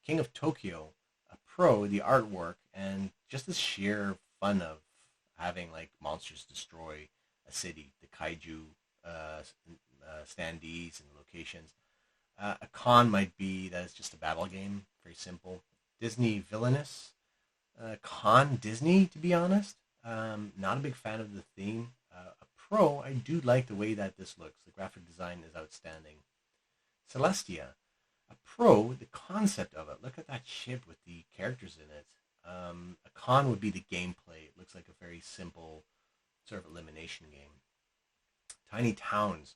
King of Tokyo, a pro, the artwork, and just the sheer fun of having like monsters destroy a city, the kaiju standees and locations. A con might be that it's just a battle game, very simple. Disney Villainous. Con Disney, to be honest. Not a big fan of the theme. A pro, I do like the way that this looks. The graphic design is outstanding. Celestia. A pro, the concept of it. Look at that ship with the characters in it. A con would be the gameplay. It looks like a very simple sort of elimination game. Tiny Towns.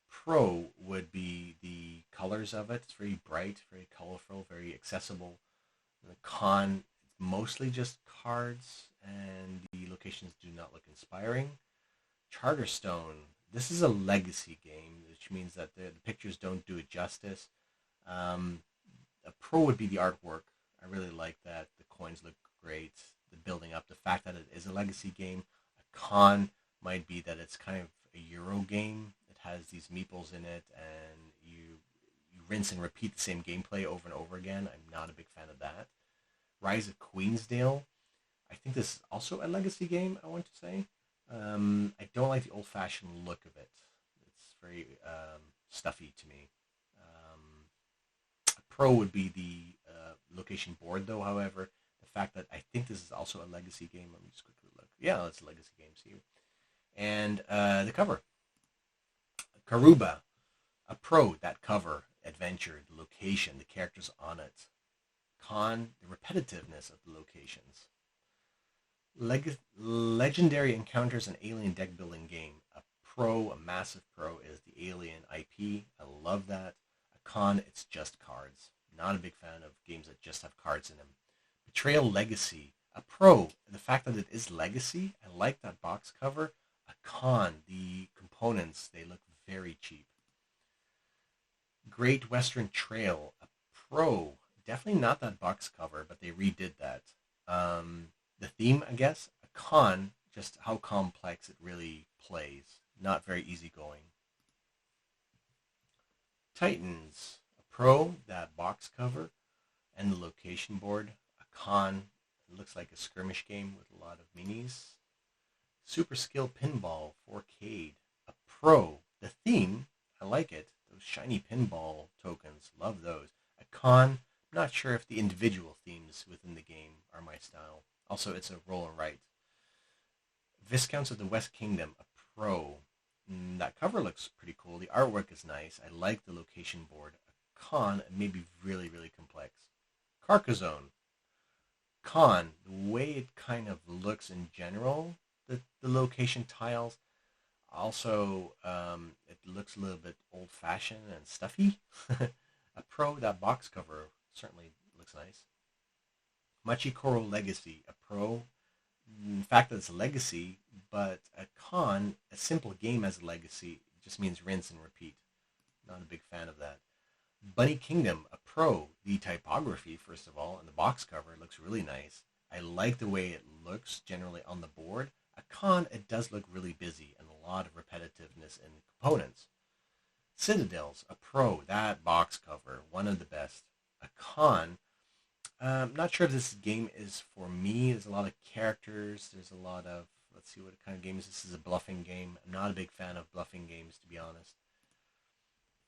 Pro would be the colors of it. It's very bright, very colorful, very accessible. The con, it's mostly just cards, and the locations do not look inspiring. Charterstone, this is a legacy game, which means that the pictures don't do it justice. Um, a pro would be the artwork. I really like that. The coins look great. The building up, the fact that it is a legacy game. A con might be that it's kind of a Euro game. It has these meeples in it, and you rinse and repeat the same gameplay over and over again. I'm not a big fan of that. Rise of Queensdale. I think this is also a legacy game, I want to say. I don't like the old-fashioned look of it. It's very stuffy to me. A pro would be the location board, though, however. The fact that I think this is also a legacy game. Let me just quickly look. Yeah, it's a legacy game, see. And the cover. Karuba. A pro, that cover, adventure, the location, the characters on it. Con, the repetitiveness of the locations. Legendary encounters an alien deck building game. A pro, a massive pro, is the Alien IP. I love that. A con, it's just cards. Not a big fan of games that just have cards in them. Betrayal Legacy. A pro, the fact that it is legacy, I like that box cover. A con, the components, they look very cheap. Great Western Trail. A pro, definitely not that box cover, but they redid that. The theme, I guess. A con, just how complex it really plays. Not very easygoing. Titans. A pro, that box cover and the location board. A con, it looks like a skirmish game with a lot of minis. Super Skill Pinball 4K. A pro, the theme, I like it. Those shiny pinball tokens, love those. A con, I'm not sure if the individual themes within the game are my style. Also, it's a roll and write. Viscounts of the West Kingdom, a pro. That cover looks pretty cool. The artwork is nice. I like the location board. A con, it may be really, really complex. Carcassonne. Con, the way it kind of looks in general, the location tiles. Also, it looks a little bit old-fashioned and stuffy. A pro, that box cover certainly looks nice. Machikoro Legacy, a pro. In fact, it's a legacy, but a con, a simple game as a legacy, just means rinse and repeat. Not a big fan of that. Bunny Kingdom, a pro. The typography, first of all, and the box cover looks really nice. I like the way it looks generally on the board. A con, it does look really busy and a lot of repetitiveness in components. Citadels, a pro. That box cover, one of the best. A con, I'm not sure if this game is for me. There's a lot of characters. There's a lot of, let's see what kind of game is this. Is a bluffing game. I'm not a big fan of bluffing games, to be honest.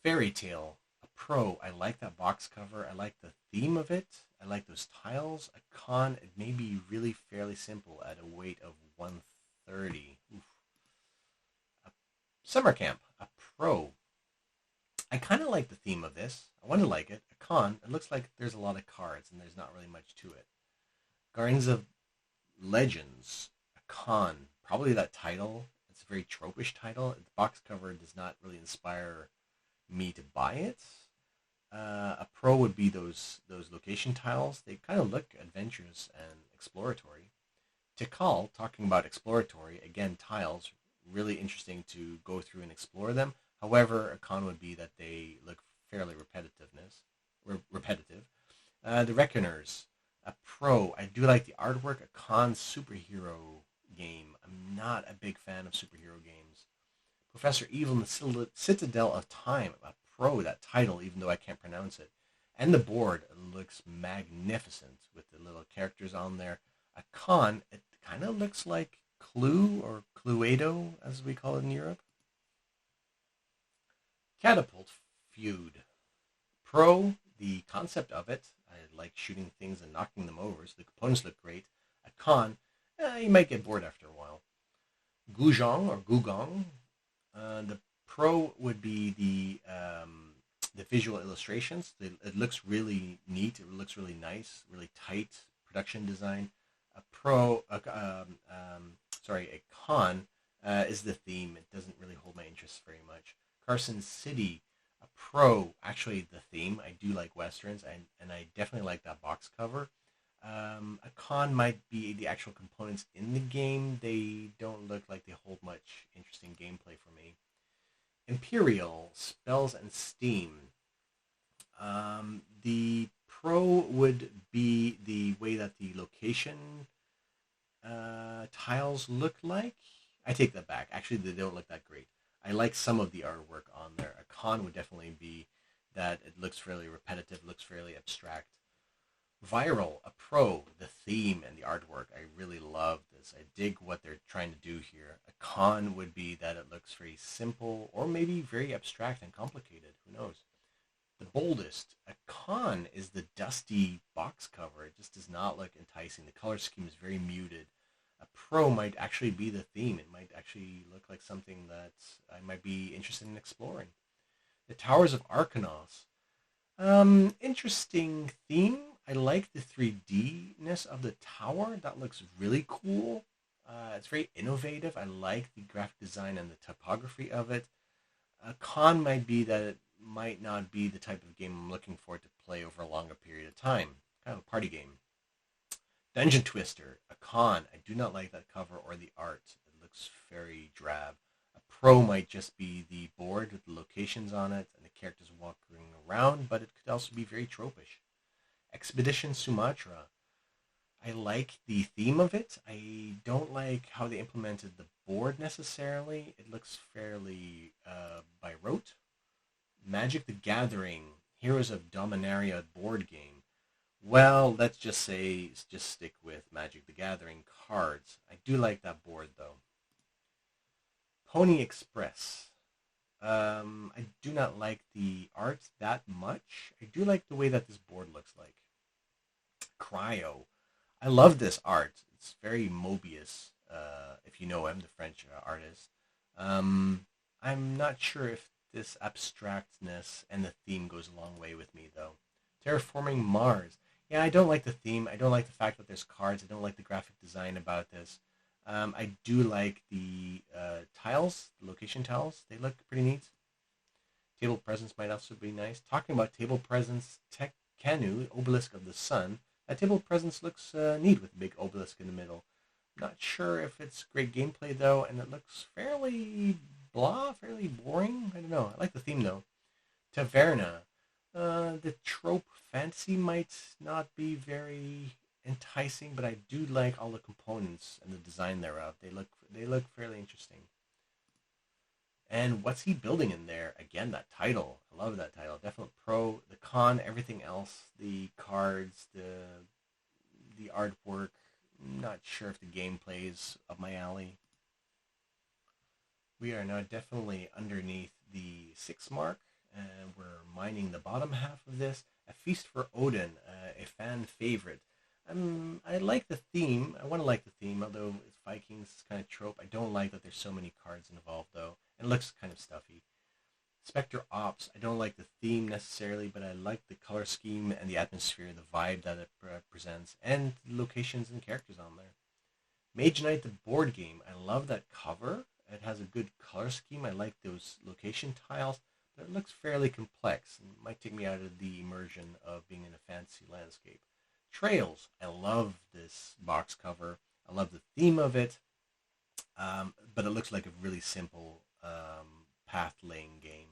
Fairy Tale, a pro. I like that box cover. I like the theme of it. I like those tiles. A con, it may be really fairly simple at a weight of 130. Oof. Summer Camp, a pro. I kind of like the theme of this. I want to like it. A con, it looks like there's a lot of cards and there's not really much to it. Guardians of Legends, a con. Probably that title. It's a very tropish title. The box cover does not really inspire me to buy it. A pro would be those location tiles. They kind of look adventurous and exploratory. Tikal, talking about exploratory, again, tiles, really interesting to go through and explore them. However, a con would be that they look fairly repetitive. The Reckoners, a pro. I do like the artwork. A con, superhero game. I'm not a big fan of superhero games. Professor Evil and the Citadel of Time, a pro. That title, even though I can't pronounce it. And the board looks magnificent with the little characters on there. A con, it kind of looks like Clue or Cluedo, as we call it in Europe. Catapult Feud. Pro, the concept of it. I like shooting things and knocking them over, so the components look great. A con, you might get bored after a while. Gugong or Gugong. The pro would be the visual illustrations. It looks really neat. It looks really nice, really tight production design. A con is the theme. It doesn't really hold my interest very much. Carson City, a pro, actually the theme. I do like westerns, and I definitely like that box cover. A con might be the actual components in the game. They don't look like they hold much interesting gameplay for me. Imperial, Spells and Steam. The pro would be the way that the location tiles look like. I take that back. Actually, they don't look that great. I like some of the artwork on there. A con would definitely be that it looks fairly repetitive, looks fairly abstract. Viral, a pro, the theme and the artwork. I really love this. I dig what they're trying to do here. A con would be that it looks very simple or maybe very abstract and complicated. Who knows? The boldest, a con is the dusty box cover. It just does not look enticing. The color scheme is very muted. A pro might actually be the theme. It might actually look like something that I might be interested in exploring. The Towers of Arcanos. Interesting theme. I like the 3D-ness of the tower. That looks really cool. It's very innovative. I like the graphic design and the typography of it. A con might be that it might not be the type of game I'm looking for to play over a longer period of time. Kind of a party game. Dungeon Twister, a con. I do not like that cover or the art. It looks very drab. A pro might just be the board with the locations on it and the characters walking around, but it could also be very tropish. Expedition Sumatra. I like the theme of it. I don't like how they implemented the board necessarily. It looks fairly by rote. Magic the Gathering, Heroes of Dominaria board game. Well, let's just stick with Magic the Gathering cards. I do like that board though. Pony Express. I do not like the art that much. I do like the way that this board looks like. Cryo. I love this art. It's very Mobius, if you know him, the French artist. I'm not sure if this abstractness and the theme goes a long way with me, though. Terraforming Mars. Yeah, I don't like the theme. I don't like the fact that there's cards. I don't like the graphic design about this. I do like the tiles, the location tiles. They look pretty neat. Table presence might also be nice. Talking about table presence, Tech Canu, Obelisk of the Sun. That table presence looks neat with a big obelisk in the middle. Not sure if it's great gameplay though, and it looks fairly blah, fairly boring. I don't know. I like the theme though. Taverna. The trope fantasy might not be very enticing, but I do like all the components and the design thereof. They look fairly interesting. And what's he building in there? Again, that title. I love that title. Definite pro. The con, everything else, the cards, the artwork. Not sure if the gameplay is up my alley. We are now definitely underneath the 6 mark, and we're mining the bottom half of this. A Feast for Odin, a fan favorite. I like the theme. I want to like the theme, although it's Vikings, it's kind of trope. I don't like that there's so many cards involved, though. It looks kind of stuffy. Spectre Ops, I don't like the theme necessarily, but I like the color scheme and the atmosphere, the vibe that it presents, and the locations and characters on there. Mage Knight, the board game, I love that cover. It has a good color scheme. I like those location tiles, but it looks fairly complex and might take me out of the immersion of being in a fantasy landscape. Trails, I love this box cover. I love the theme of it, but it looks like a really simple path laying game.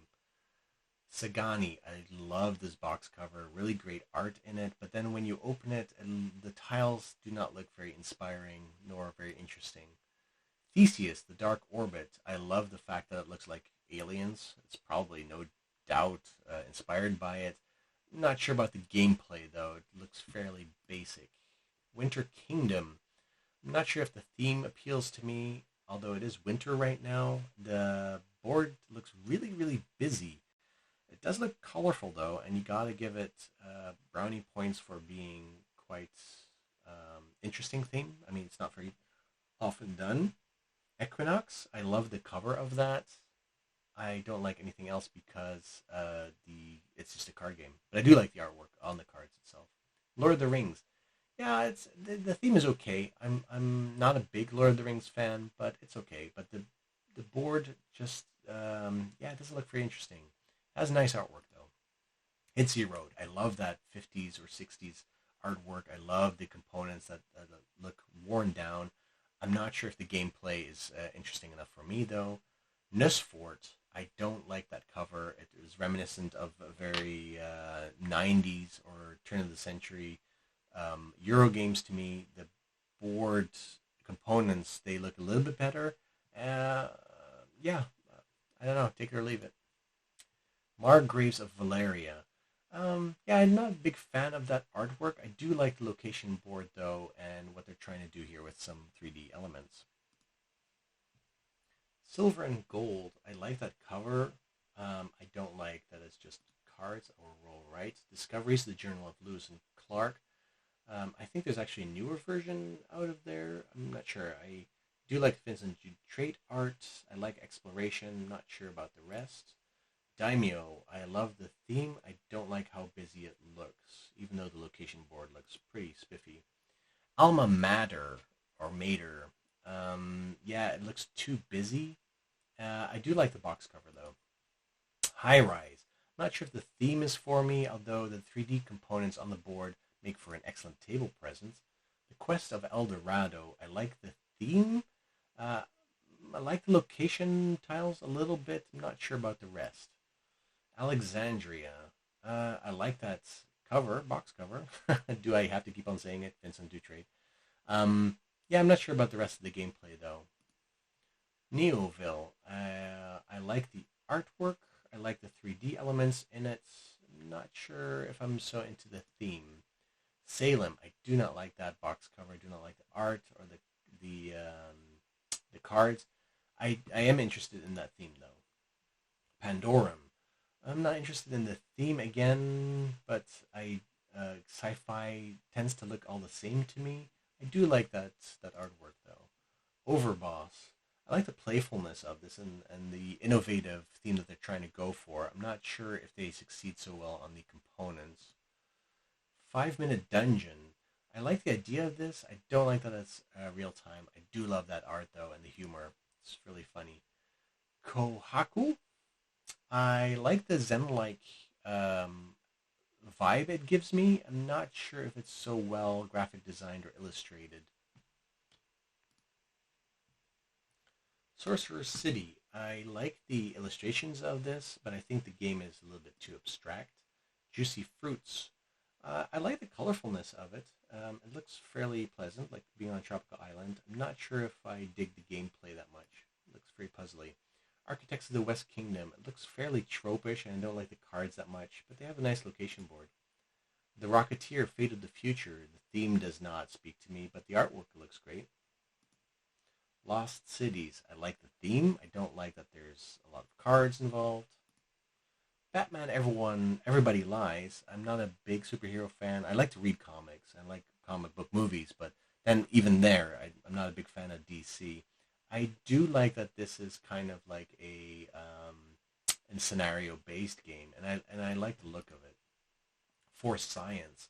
Sagani, I love this box cover. Really great art in it, but then when you open it, the tiles do not look very inspiring nor very interesting. Theseus, the Dark Orbit. I love the fact that it looks like aliens. It's probably no doubt inspired by it. Not sure about the gameplay though. It looks fairly basic. Winter Kingdom. I'm not sure if the theme appeals to me, although it is winter right now. The board looks really, really busy. It does look colorful though, and you gotta give it brownie points for being quite interesting theme. I mean, it's not very often done. Equinox, I love the cover of that. I don't like anything else because it's just a card game. But I do like the artwork on the cards itself. Lord of the Rings. Yeah, it's the theme is okay. I'm not a big Lord of the Rings fan, but it's okay. But the board just it doesn't look very interesting. It has nice artwork though. Hitsy Road. I love that 50s or 60s artwork. I love the components that look worn down. I'm not sure if the gameplay is interesting enough for me, though. Nussfort, I don't like that cover. It was reminiscent of a very 90s or turn of the century Euro games to me. The board components, they look a little bit better. Uh, yeah, I don't know. Take it or leave it. Margraves of Valeria. Yeah, I'm not a big fan of that artwork. I do like the location board though, and what they're trying to do here with some 3D elements. Silver and Gold. I like that cover. I don't like that it's just cards or roll right. Discoveries, the Journal of Lewis and Clark. I think there's actually a newer version out of there. I'm not sure. I do like Vincent Trait art. I like exploration. I'm not sure about the rest. Daimyo, I love the theme. I don't like how busy it looks, even though the location board looks pretty spiffy. Alma Mater or Mater. Yeah, it looks too busy. I do like the box cover though. High Rise. Not sure if the theme is for me, although the 3D components on the board make for an excellent table presence. The Quest of El Dorado. I like the theme. Uh, I like the location tiles a little bit. I'm not sure about the rest. Alexandria. I like that cover, box cover. Do I have to keep on saying it? Vincent Dutrait. Yeah, I'm not sure about the rest of the gameplay though. Neoville. I like the artwork. I like the 3D elements in it. I'm not sure if I'm so into the theme. Salem. I do not like that box cover. I do not like the art or the cards. I am interested in that theme though. Pandorum. I'm not interested in the theme again, but sci-fi tends to look all the same to me. I do like that artwork though. Overboss. I like the playfulness of this and the innovative theme that they're trying to go for. I'm not sure if they succeed so well on the components. 5 Minute Dungeon. I like the idea of this. I don't like that it's real time. I do love that art though and the humor. It's really funny. Kohaku. I like the Zen-like um, vibe it gives me. I'm not sure if it's so well graphic designed or illustrated. Sorcerer's City. I like the illustrations of this, but I think the game is a little bit too abstract. Juicy Fruits. I like the colorfulness of it. It looks fairly pleasant, like being on a tropical island. I'm not sure if I dig the gameplay that much. It looks very puzzly. Architects of the West Kingdom. It looks fairly tropish, and I don't like the cards that much, but they have a nice location board. The Rocketeer, Fate of the Future. The theme does not speak to me, but the artwork looks great. Lost Cities. I like the theme. I don't like that there's a lot of cards involved. Batman, Everybody Lies. I'm not a big superhero fan. I like to read comics. I like comic book movies, but then even there, I'm not a big fan of DC. I do like that this is kind of like a scenario based game, and I like the look of it. For Science,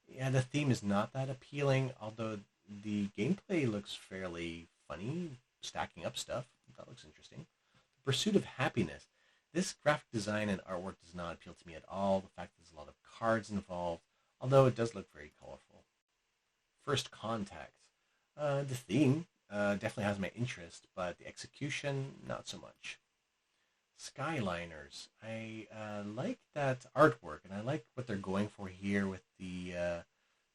yeah, the theme is not that appealing, although the gameplay looks fairly funny, stacking up stuff. That looks interesting. The Pursuit of Happiness. This graphic design and artwork does not appeal to me at all. The fact that there's a lot of cards involved, although it does look very colorful. First Contact. The theme definitely has my interest, but the execution, not so much. Skyliners. I like that artwork, and I like what they're going for here with the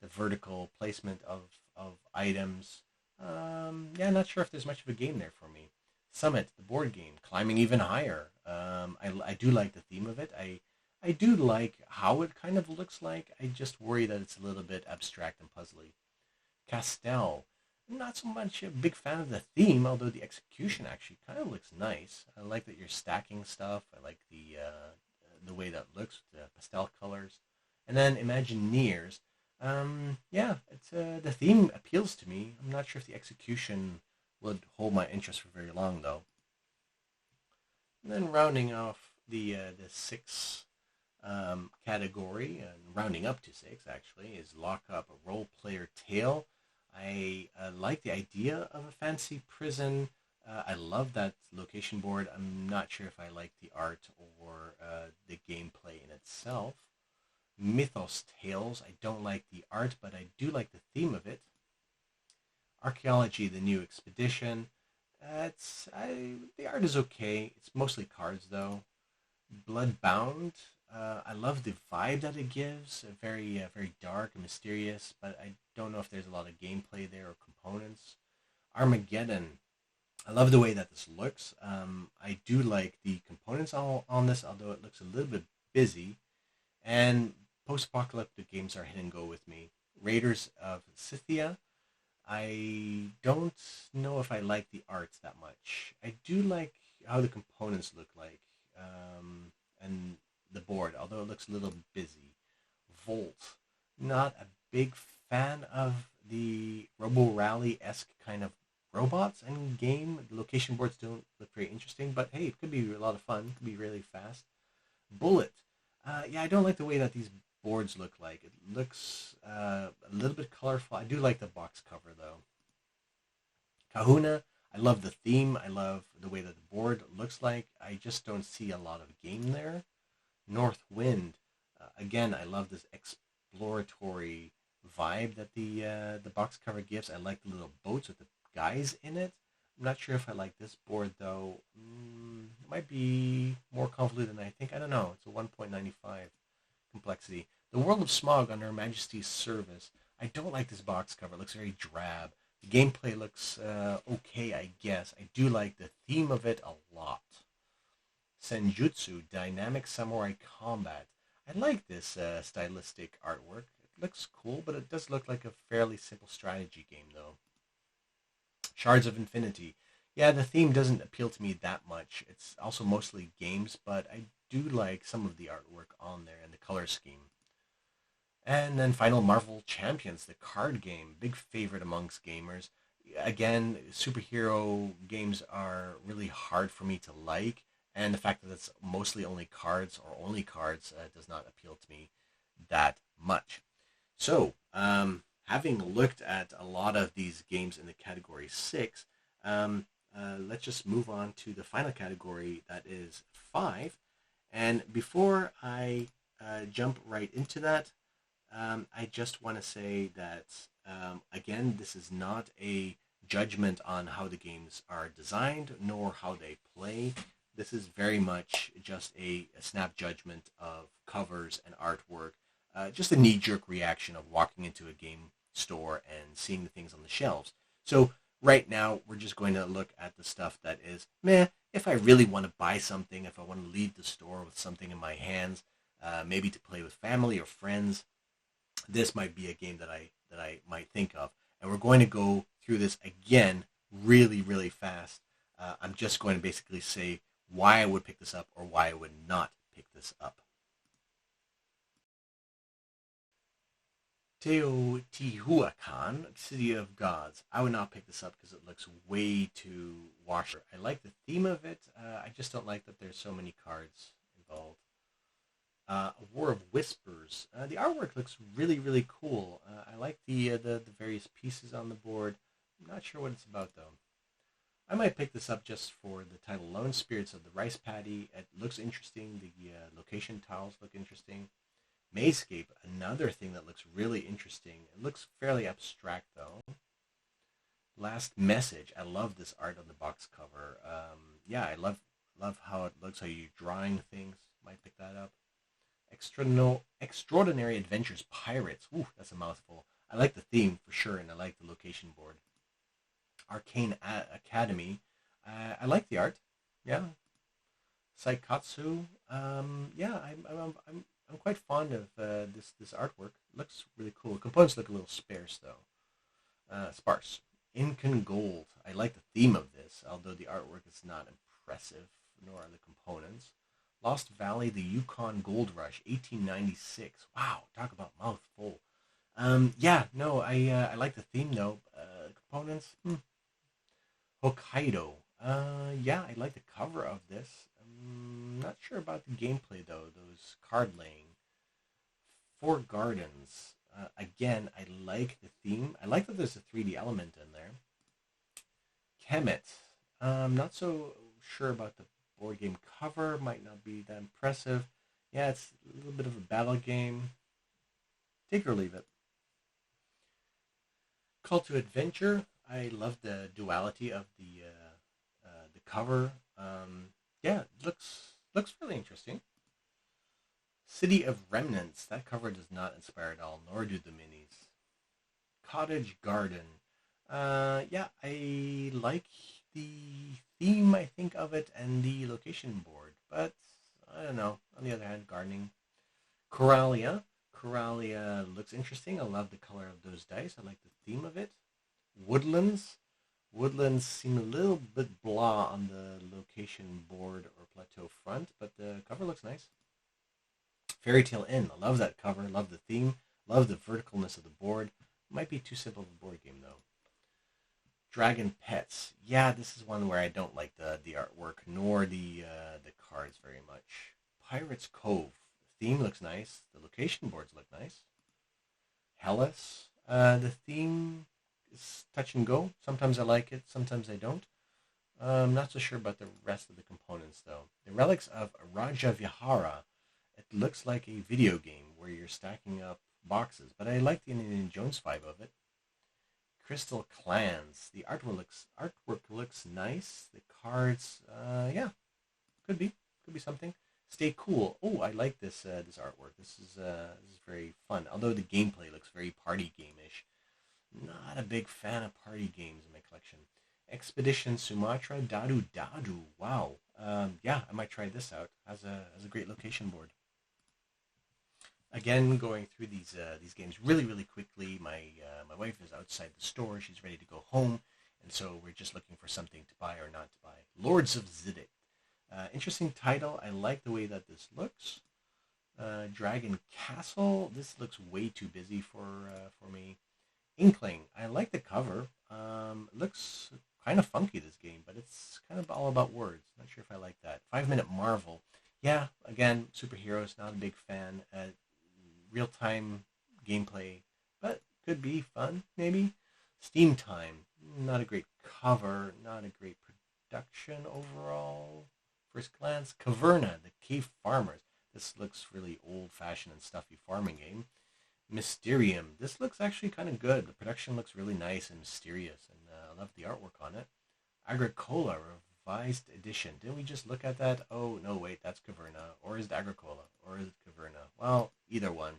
vertical placement of items. Yeah, not sure if there's much of a game there for me. Summit, the board game, climbing even higher. I do like the theme of it. I do like how it kind of looks like. I just worry that it's a little bit abstract and puzzly. Castell, not so much a big fan of the theme, although the execution actually kind of looks nice. I like that you're stacking stuff. I like the way that looks, the pastel colors. And then Imagineers. Yeah, it's the theme appeals to me. I'm not sure if the execution would hold my interest for very long, though. And then rounding off the six category, and rounding up to six actually, is Lock Up, a role player tale. I like the idea of a fancy prison. I love that location board. I'm not sure if I like the art or the gameplay in itself. Mythos Tales. I don't like the art, but I do like the theme of it. Archaeology: The New Expedition. The art is okay. It's mostly cards though. Bloodbound. I love the vibe that it gives. Very dark and mysterious, but I don't know if there's a lot of gameplay there or components. Armageddon. I love the way that this looks. I do like the components on this, although it looks a little bit busy. And post-apocalyptic games are hit and go with me. Raiders of Scythia. I don't know if I like the arts that much. I do like how the components look like, and the board, although it looks a little busy. Volt. Not a big fan of the Robo Rally esque kind of robots and game. The location boards don't look very interesting, but hey, it could be a lot of fun. It could be really fast. Bullet. Yeah, I don't like the way that these boards look like. It looks a little bit colorful. I do like the box cover though. Kahuna. I love the theme. I love the way that the board looks like. I just don't see a lot of game there. North Wind. Again, I love this exploratory vibe that the box cover gives. I like the little boats with the guys in it. I'm not sure if I like this board though. It might be more convoluted than I think. I don't know. It's a 1.95 complexity. The World of Smog under Her Majesty's Service. I don't like this box cover. It looks very drab. The gameplay looks okay, I guess. I do like the theme of it a lot. Senjutsu, Dynamic Samurai Combat. I like this stylistic artwork. It looks cool, but it does look like a fairly simple strategy game, though. Shards of Infinity. Yeah, the theme doesn't appeal to me that much. It's also mostly games, but I do like some of the artwork on there and the color scheme. And then final Marvel Champions, the card game, big favorite amongst gamers. Again, superhero games are really hard for me to like, and the fact that it's mostly only cards or only cards does not appeal to me that much. So, having looked at a lot of these games in the category six, let's just move on to the final category that is five. And before I jump right into that, I just want to say that, again, this is not a judgment on how the games are designed nor how they play. This is very much just a snap judgment of covers and artwork, just a knee-jerk reaction of walking into a game store and seeing the things on the shelves. So right now, we're just going to look at the stuff that is meh. If I really want to buy something, if I want to leave the store with something in my hands, maybe to play with family or friends, this might be a game that I might think of. And we're going to go through this again really fast. I'm just going to basically say why I would pick this up or why I would not pick this up. Teotihuacan, City of Gods. I would not pick this up because it looks way too washed. I like the theme of it. I just don't like that there's so many cards involved. A War of Whispers. The artwork looks really cool. I like the various pieces on the board. I'm not sure what it's about though. I might pick this up just for the title alone. Spirits of the Rice Paddy. It looks interesting. The location tiles look interesting. Mayscape, another thing that looks really interesting. It looks fairly abstract though. Last Message. I love this art on the box cover. Yeah, I love how it looks. How you're drawing things. Might pick that up. Extraordinary Adventures Pirates. Ooh, that's a mouthful. I like the theme for sure, and I like the location board. Arcane Academy. I like the art. Yeah. Saikatsu. Yeah, I'm quite fond of this artwork. It looks really cool. Components look a little sparse though. Sparse. Incan Gold. I like the theme of this, although the artwork is not impressive, nor are the components. Lost Valley, the Yukon Gold Rush, 1896. Wow, talk about mouthful. Yeah, no, I like the theme though. Components, Hokkaido. Yeah, I like the cover of this. I'm not sure about the gameplay though. Those card laying. Four Gardens. Again, I like the theme. I like that there's a 3D element in there. Kemet. Not so sure about the board game cover. Might not be that impressive. Yeah, it's a little bit of a battle game. Take or leave it. Call to Adventure. I love the duality of the cover. Yeah, it looks really interesting. City of Remnants. That cover does not inspire at all, nor do the minis. Cottage Garden. Yeah, I like the theme, I think, of it and the location board, but I don't know. On the other hand, gardening. Coralia. Coralia looks interesting. I love the color of those dice. I like the theme of it. Woodlands. Woodlands seem a little bit blah on the location board or plateau front, but the cover looks nice. Fairy Tale Inn. I love that cover. Love the theme. Love the verticalness of the board. Might be too simple of a board game though. Dragon Pets. Yeah, this is one where I don't like the artwork nor the cards very much. Pirates Cove. The theme looks nice. The location boards look nice. Hellas. The theme is touch and go. Sometimes I like it. Sometimes I don't. I'm not so sure about the rest of the components though. The Relics of Raja Vihara. It looks like a video game where you're stacking up boxes, but I like the Indiana Jones vibe of it. Crystal Clans. The artwork looks nice. The cards, yeah, could be something. Stay cool. Oh, I like this artwork. This is very fun. Although the gameplay looks very party game-ish. Not a big fan of party games in my collection. Expedition Sumatra Dadu Dadu. Wow. Yeah, I might try this out as a great location board. Again, going through these games really quickly. My wife is outside the store. She's ready to go home, and so we're just looking for something to buy or not to buy. Lords of Zidit. Interesting title. I like the way that this looks. Dragon Castle. This looks way too busy for me. Inkling. I like the cover. It looks kind of funky, this game, but it's kind of all about words. Not sure if I like that. 5 Minute Marvel. Yeah, again, superheroes. Not a big fan. Real time gameplay, but could be fun maybe. Steam Time. Not a great cover. Not a great production overall. First glance. Caverna, the Cave Farmers. This looks really old-fashioned and stuffy farming game. Mysterium. This looks actually kind of good. The production looks really nice and mysterious, and I love the artwork on it. Agricola Revised Edition. Didn't we just look at that? Oh, no, wait, that's Caverna. Or is it Agricola? Or is it Caverna? Well, either one.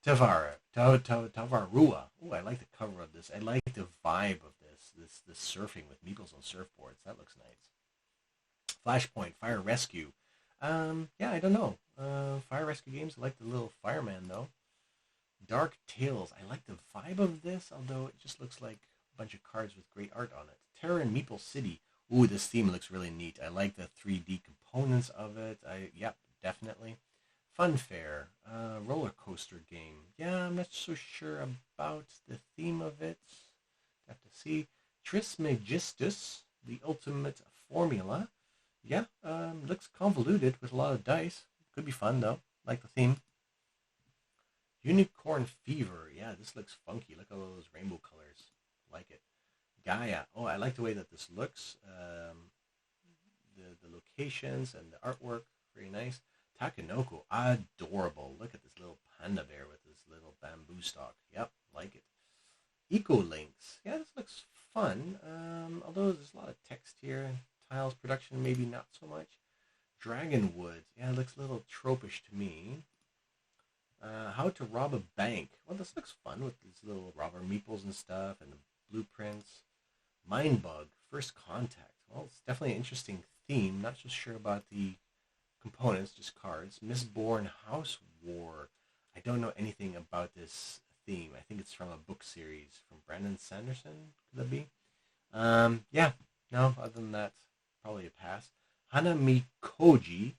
Tavarua. Oh, I like the cover of this. I like the vibe of this surfing with meeples on surfboards. That looks nice. Flashpoint, Fire Rescue. Yeah, I don't know. Fire Rescue games, I like the little fireman, though. Dark Tales. I like the vibe of this, although it just looks like a bunch of cards with great art on it. Terror in Meeple City. Ooh, this theme looks really neat. I like the 3D components of it. Yep, definitely. Funfair. Roller coaster game. Yeah, I'm not so sure about the theme of it. Have to see. Trismegistus, the ultimate formula. Yeah, looks convoluted with a lot of dice. Could be fun though. Like the theme. Unicorn Fever. Yeah, this looks funky. Look at all those rainbow colors. Like it. Gaia. Oh, I like the way that this looks. The locations and the artwork. Very nice. Takenoko. Adorable. Look at this little panda bear with this little bamboo stalk. Yep, like it. Ecolinks. Yeah, this looks fun. Although there's a lot of text here. Tiles production, maybe not so much. Dragonwood. Yeah, it looks a little tropish to me. How to Rob a Bank. Well, this looks fun with these little robber meeples and stuff and the blueprints. Mindbug. First Contact. Well, it's definitely an interesting theme. Not so sure about the components, just cards. Mistborn House War. I don't know anything about this theme. I think it's from a book series from Brandon Sanderson. Could that be? Yeah. No, other than that, probably a pass. Hanami Koji.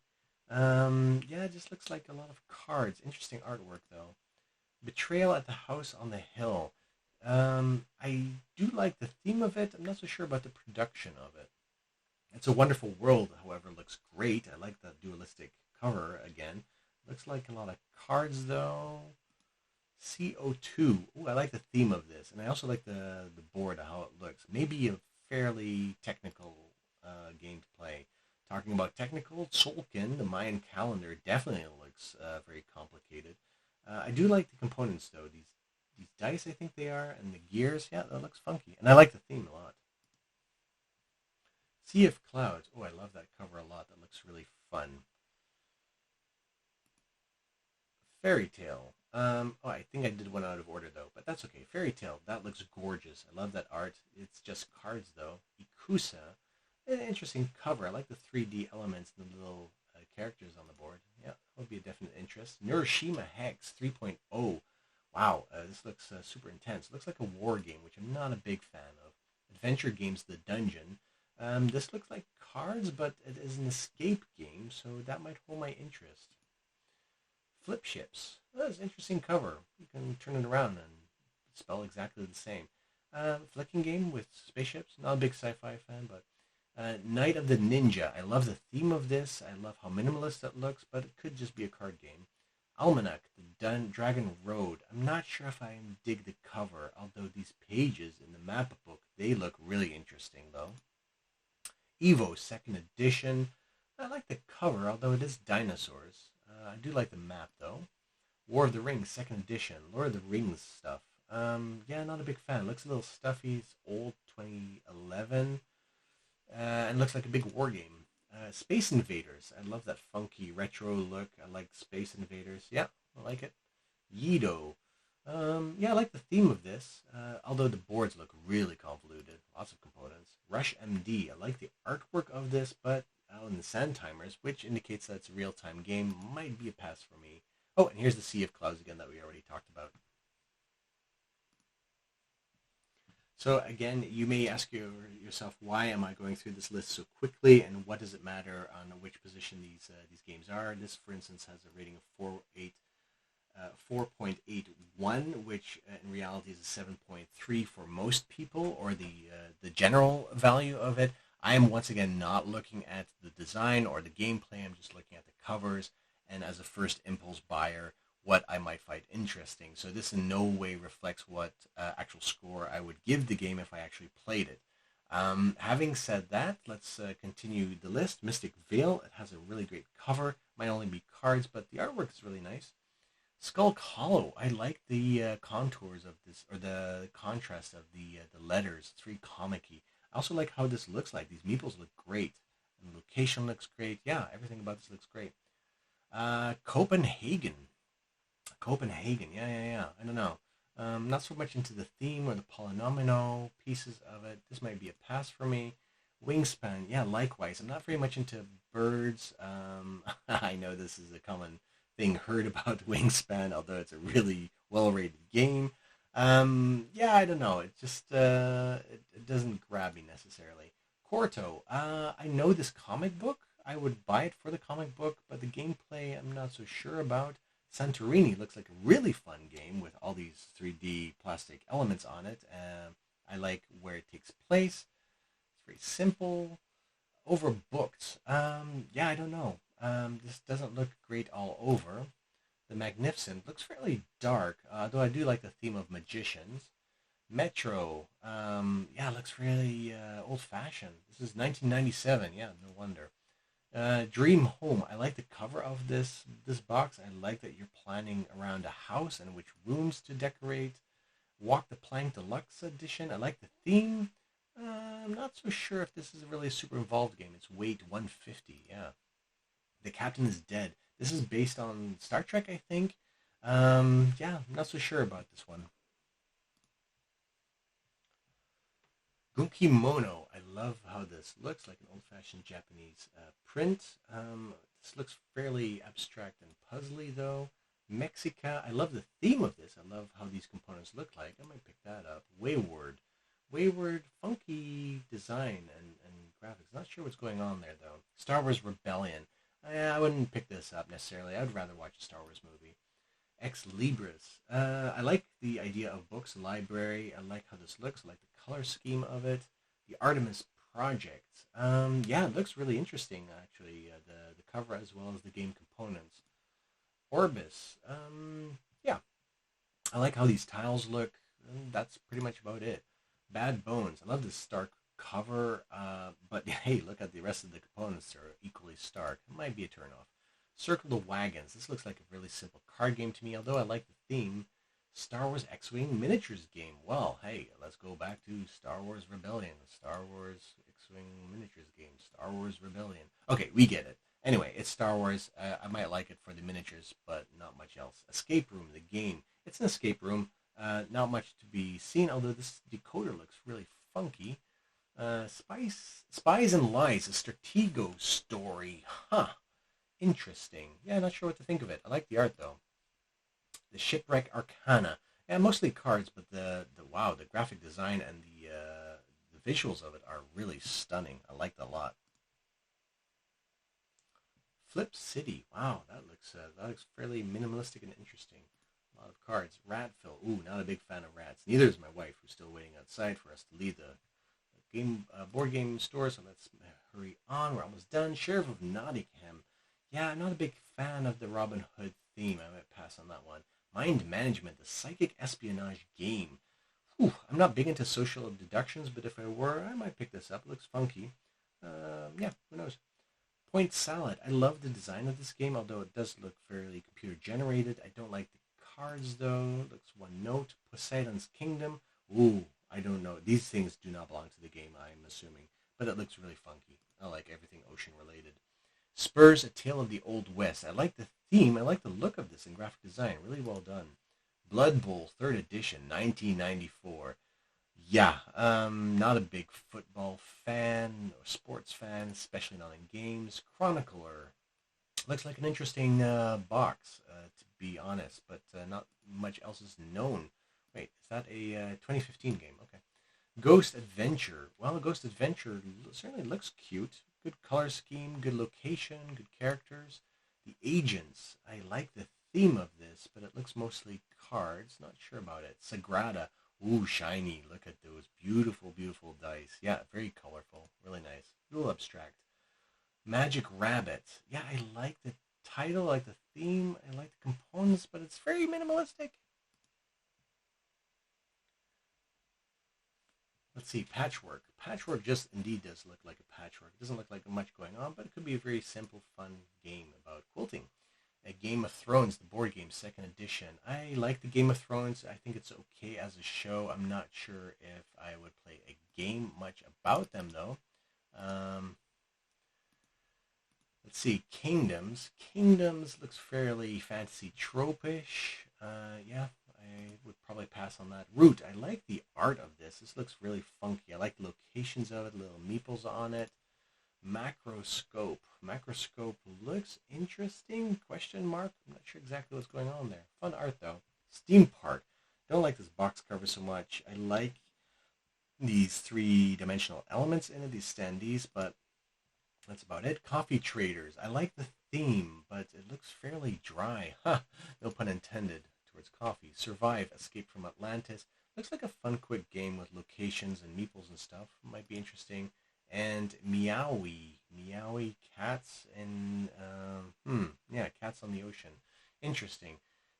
Yeah, it just looks like a lot of cards. Interesting artwork, though. Betrayal at the House on the Hill. I do like the theme of it. I'm not so sure about the production of it. It's a Wonderful World, however, looks great. I like the dualistic cover again. Looks like a lot of cards, though. CO2. Ooh, I like the theme of this. And I also like the board, how it looks. Maybe a fairly technical game to play. Talking about technical, Tzolk'in, the Mayan calendar, definitely looks very complicated. I do like the components though. These dice, I think they are, and the gears. Yeah, that looks funky, and I like the theme a lot. Sea of Clouds. Oh, I love that cover a lot. That looks really fun. Fairy Tale. Oh, I think I did one out of order though, but that's okay. Fairy Tale. That looks gorgeous. I love that art. It's just cards though. Ikusa. An interesting cover. I like the 3D elements and the little characters on the board. Yeah, that would be a definite interest. Neuroshima Hex 3.0. Wow, this looks super intense. It looks like a war game, which I'm not a big fan of. Adventure games, The Dungeon. This looks like cards, but it is an escape game, so that might hold my interest. Flip ships. Oh, that's an interesting cover. You can turn it around and spell exactly the same. Flicking game with spaceships. Not a big sci-fi fan, but Night of the Ninja. I love the theme of this. I love how minimalist it looks, but it could just be a card game. Almanac, the Dragon Road. I'm not sure if I dig the cover, although these pages in the map book, they look really interesting, though. Evo, second edition. I like the cover, although it is dinosaurs. I do like the map, though. War of the Rings, second edition. Lord of the Rings stuff. Yeah, not a big fan. Looks a little stuffy. It's old, 2011. And looks like a big war game. Space Invaders. I love that funky retro look. I like Space Invaders. Yeah, I like it. Yido. Yeah, I like the theme of this, although the boards look really convoluted. Lots of components. Rush MD. I like the artwork of this, but in the Sand Timers, which indicates that it's a real-time game, might be a pass for me. Oh, and here's the Sea of Clouds again that we already talked about. So again, you may ask yourself, why am I going through this list so quickly, and what does it matter on which position these games are? This, for instance, has a rating of 4.81, which in reality is a 7.3 for most people, or the general value of it. I am once again not looking at the design or the gameplay. I'm just looking at the covers, and as a first impulse buyer, what I might find interesting. So this in no way reflects what actual score I would give the game if I actually played it. Having said that, let's continue the list. Mystic Vale, it has a really great cover. Might only be cards, but the artwork is really nice. Skulk Hollow, I like the contours of this, or the contrast of the letters. It's very comic-y. I also like how this looks like. These meeples look great. And the location looks great. Yeah, everything about this looks great. Copenhagen. Copenhagen, yeah. I don't know. Not so much into the theme or the polynomial pieces of it. This might be a pass for me. Wingspan, yeah, likewise. I'm not very much into birds. I know this is a common thing heard about Wingspan, although it's a really well-rated game. Yeah, I don't know. It just it doesn't grab me necessarily. Corto, I know this comic book. I would buy it for the comic book, but the gameplay I'm not so sure about. Santorini looks like a really fun game with all these 3D plastic elements on it. I like where it takes place. It's very simple. Overbooked. Yeah, I don't know. This doesn't look great all over. The Magnificent looks fairly dark, though I do like the theme of magicians. Metro. Yeah, it looks really old-fashioned. This is 1997. Yeah, no wonder. Dream Home. I like the cover of this box. I like that you're planning around a house and which rooms to decorate. Walk the Plank Deluxe Edition. I like the theme. I'm not so sure if this is really a super involved game. It's weight 150. Yeah. The Captain is Dead. This is based on Star Trek, I think. Yeah, I'm not so sure about this one. Gunki Mono. I love how this looks like an old-fashioned Japanese print. This looks fairly abstract and puzzly, though. Mexica. I love the theme of this. I love how these components look like. I might pick that up. Wayward. Wayward, funky design and graphics. Not sure what's going on there, though. Star Wars Rebellion. I wouldn't pick this up necessarily. I'd rather watch a Star Wars movie. Ex Libris. I like the idea of books, library. I like how this looks. I like the color scheme of it. The Artemis Project. Yeah, it looks really interesting, actually. The cover as well as the game components. Orbis. Yeah, I like how these tiles look. That's pretty much about it. Bad Bones. I love this stark cover, but hey, look at the rest of the components. They're equally stark. It might be a turnoff. Circle the Wagons. This looks like a really simple card game to me, although I like the theme. Star Wars X-Wing miniatures game. Well, hey, let's go back to Star Wars Rebellion. Star Wars X-Wing miniatures game. Star Wars Rebellion. Okay, we get it. Anyway, it's Star Wars. I might like it for the miniatures, but not much else. Escape Room, the game. It's an escape room. Not much to be seen, although this decoder looks really funky. Spies and Lies, a Stratego story. Huh. Interesting. Yeah, not sure what to think of it. I like the art, though. The Shipwreck Arcana. Yeah, mostly cards, but wow, the graphic design and the visuals of it are really stunning. I like that a lot. Flip City. Wow, that looks fairly minimalistic and interesting. A lot of cards. Ratville. Ooh, not a big fan of rats. Neither is my wife, who's still waiting outside for us to leave the board game store. So let's hurry on. We're almost done. Sheriff of Nottingham. Yeah, I'm not a big fan of the Robin Hood theme. I might pass on that one. Mind Management, the psychic espionage game. Whew, I'm not big into social deductions, but if I were, I might pick this up. It looks funky. Yeah, who knows? Point Salad. I love the design of this game, although it does look fairly computer generated. I don't like the cards, though. It looks one note. Poseidon's Kingdom. Ooh, I don't know. These things do not belong to the game, I'm assuming. But it looks really funky. I like everything ocean related. Spurs, A Tale of the Old West. I like the theme. I like the look of this in graphic design. Really well done. Blood Bowl, 3rd edition, 1994. Yeah, not a big football fan or sports fan, especially not in games. Chronicler. Looks like an interesting box, to be honest, but not much else is known. Wait, is that a 2015 game? Okay. Ghost Adventure. Well, Ghost Adventure certainly looks cute. Good color scheme, good location, good characters. The Agents. I like the theme of this, but it looks mostly cards. Not sure about it. Sagrada. Ooh, shiny. Look at those beautiful, beautiful dice. Yeah, very colorful. Really nice. A little abstract. Magic Rabbit. Yeah, I like the title, I like the theme, I like the components, but it's very minimalistic. Let's see, Patchwork. Patchwork just indeed does look like a patchwork. It doesn't look like much going on, but it could be a very simple, fun game about quilting. A Game of Thrones, the board game, 2nd edition. I like the Game of Thrones. I think it's okay as a show. I'm not sure if I would play a game much about them, though. Um, let's see, Kingdoms. Kingdoms looks fairly fantasy tropish. Yeah, I would probably pass on that. Root. I like the art of this. This looks really funky. I like the locations of it, little meeples on it. Macroscope. Macroscope looks interesting? Question mark. I'm not sure exactly what's going on there. Fun art though. Steam Part. Don't like this box cover so much. I like these three-dimensional elements in it, these standees, but that's about it. Coffee Traders. I like the theme, but it looks fairly dry. Huh. No pun intended towards coffee. Survive. Escape from Atlantis. Looks like a fun, quick game with locations and meeples and stuff. Might be interesting. And Meowie. Meowie cats and, yeah, cats on the ocean. Interesting.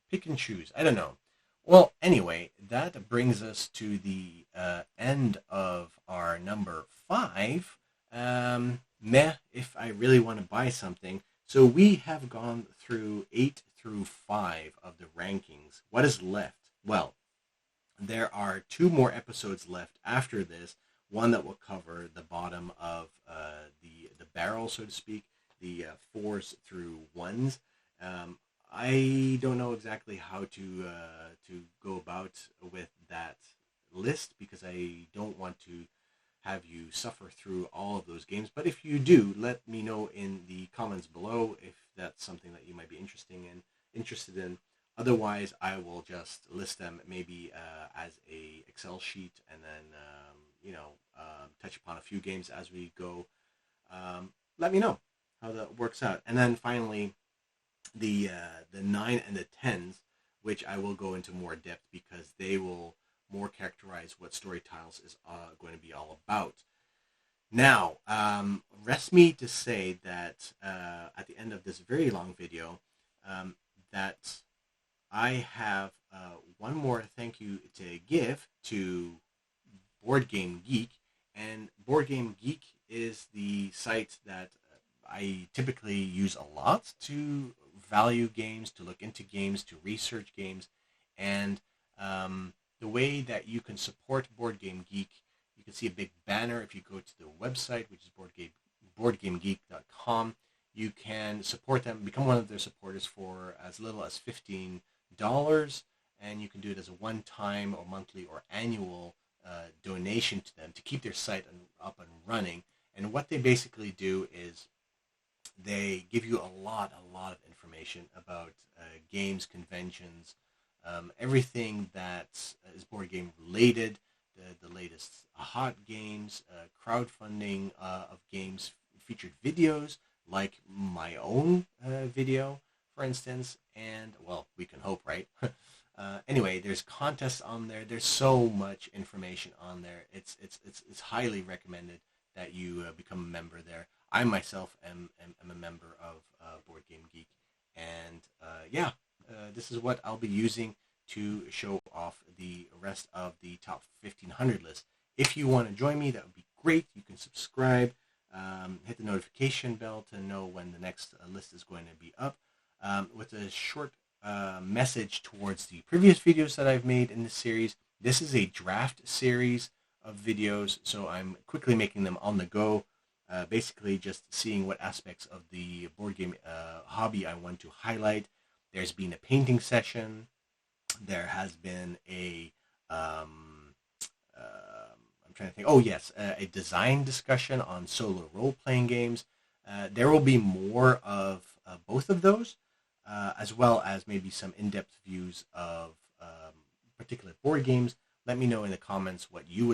Pick and choose. I don't know. Well, anyway, that brings us to the end of our number 5. Meh, if I really want to buy something. So we have gone through 8 through 5 of the rankings. What is left? Well, there are 2 more episodes left after this. One that will cover the bottom of the barrel, so to speak, the 4s through 1s. I don't know exactly how to go about with that list because I don't want to have you suffer through all of those games. But if you do, let me know in the comments below if that's something that you might be interested in. Otherwise, I will just list them maybe as a Excel sheet and then touch upon a few games as we go. Let me know how that works out. And then finally, the 9 and the 10s, which I will go into more depth because they will more characterize what Story Tiles is going to be all about. Now, rest me to say that at the end of this very long video, that I have one more thank you to give to Board Game Geek. And Board Game Geek is the site that I typically use a lot to value games, to look into games, to research games, and the way that you can support Board Game Geek, you can see a big banner if you go to the website, which is boardgamegeek.com. You can support them, become one of their supporters for as little as $15, and you can do it as a one-time or monthly or annual donation to them to keep their site up and running. And what they basically do is they give you a lot of information about games, conventions, everything that is board game related, the latest hot games, crowdfunding of games, featured videos like my own video, for instance, and well, we can hope, right? Anyway, there's contests on there. There's so much information on there. It's highly recommended that you become a member there. I myself am a member of Board Game Geek, and this is what I'll be using to show off the rest of the top 1500 list. If you want to join me, that would be great. You can subscribe, hit the notification bell to know when the next list is going to be up. With a short message towards the previous videos that I've made in this series. This is a draft series of videos, so I'm quickly making them on the go, basically just seeing what aspects of the board game hobby I want to highlight. There's been a painting session. There has been I'm trying to think. Oh yes, a design discussion on solo role-playing games. There will be more of both of those, as well as maybe some in-depth views of particular board games. Let me know in the comments what you would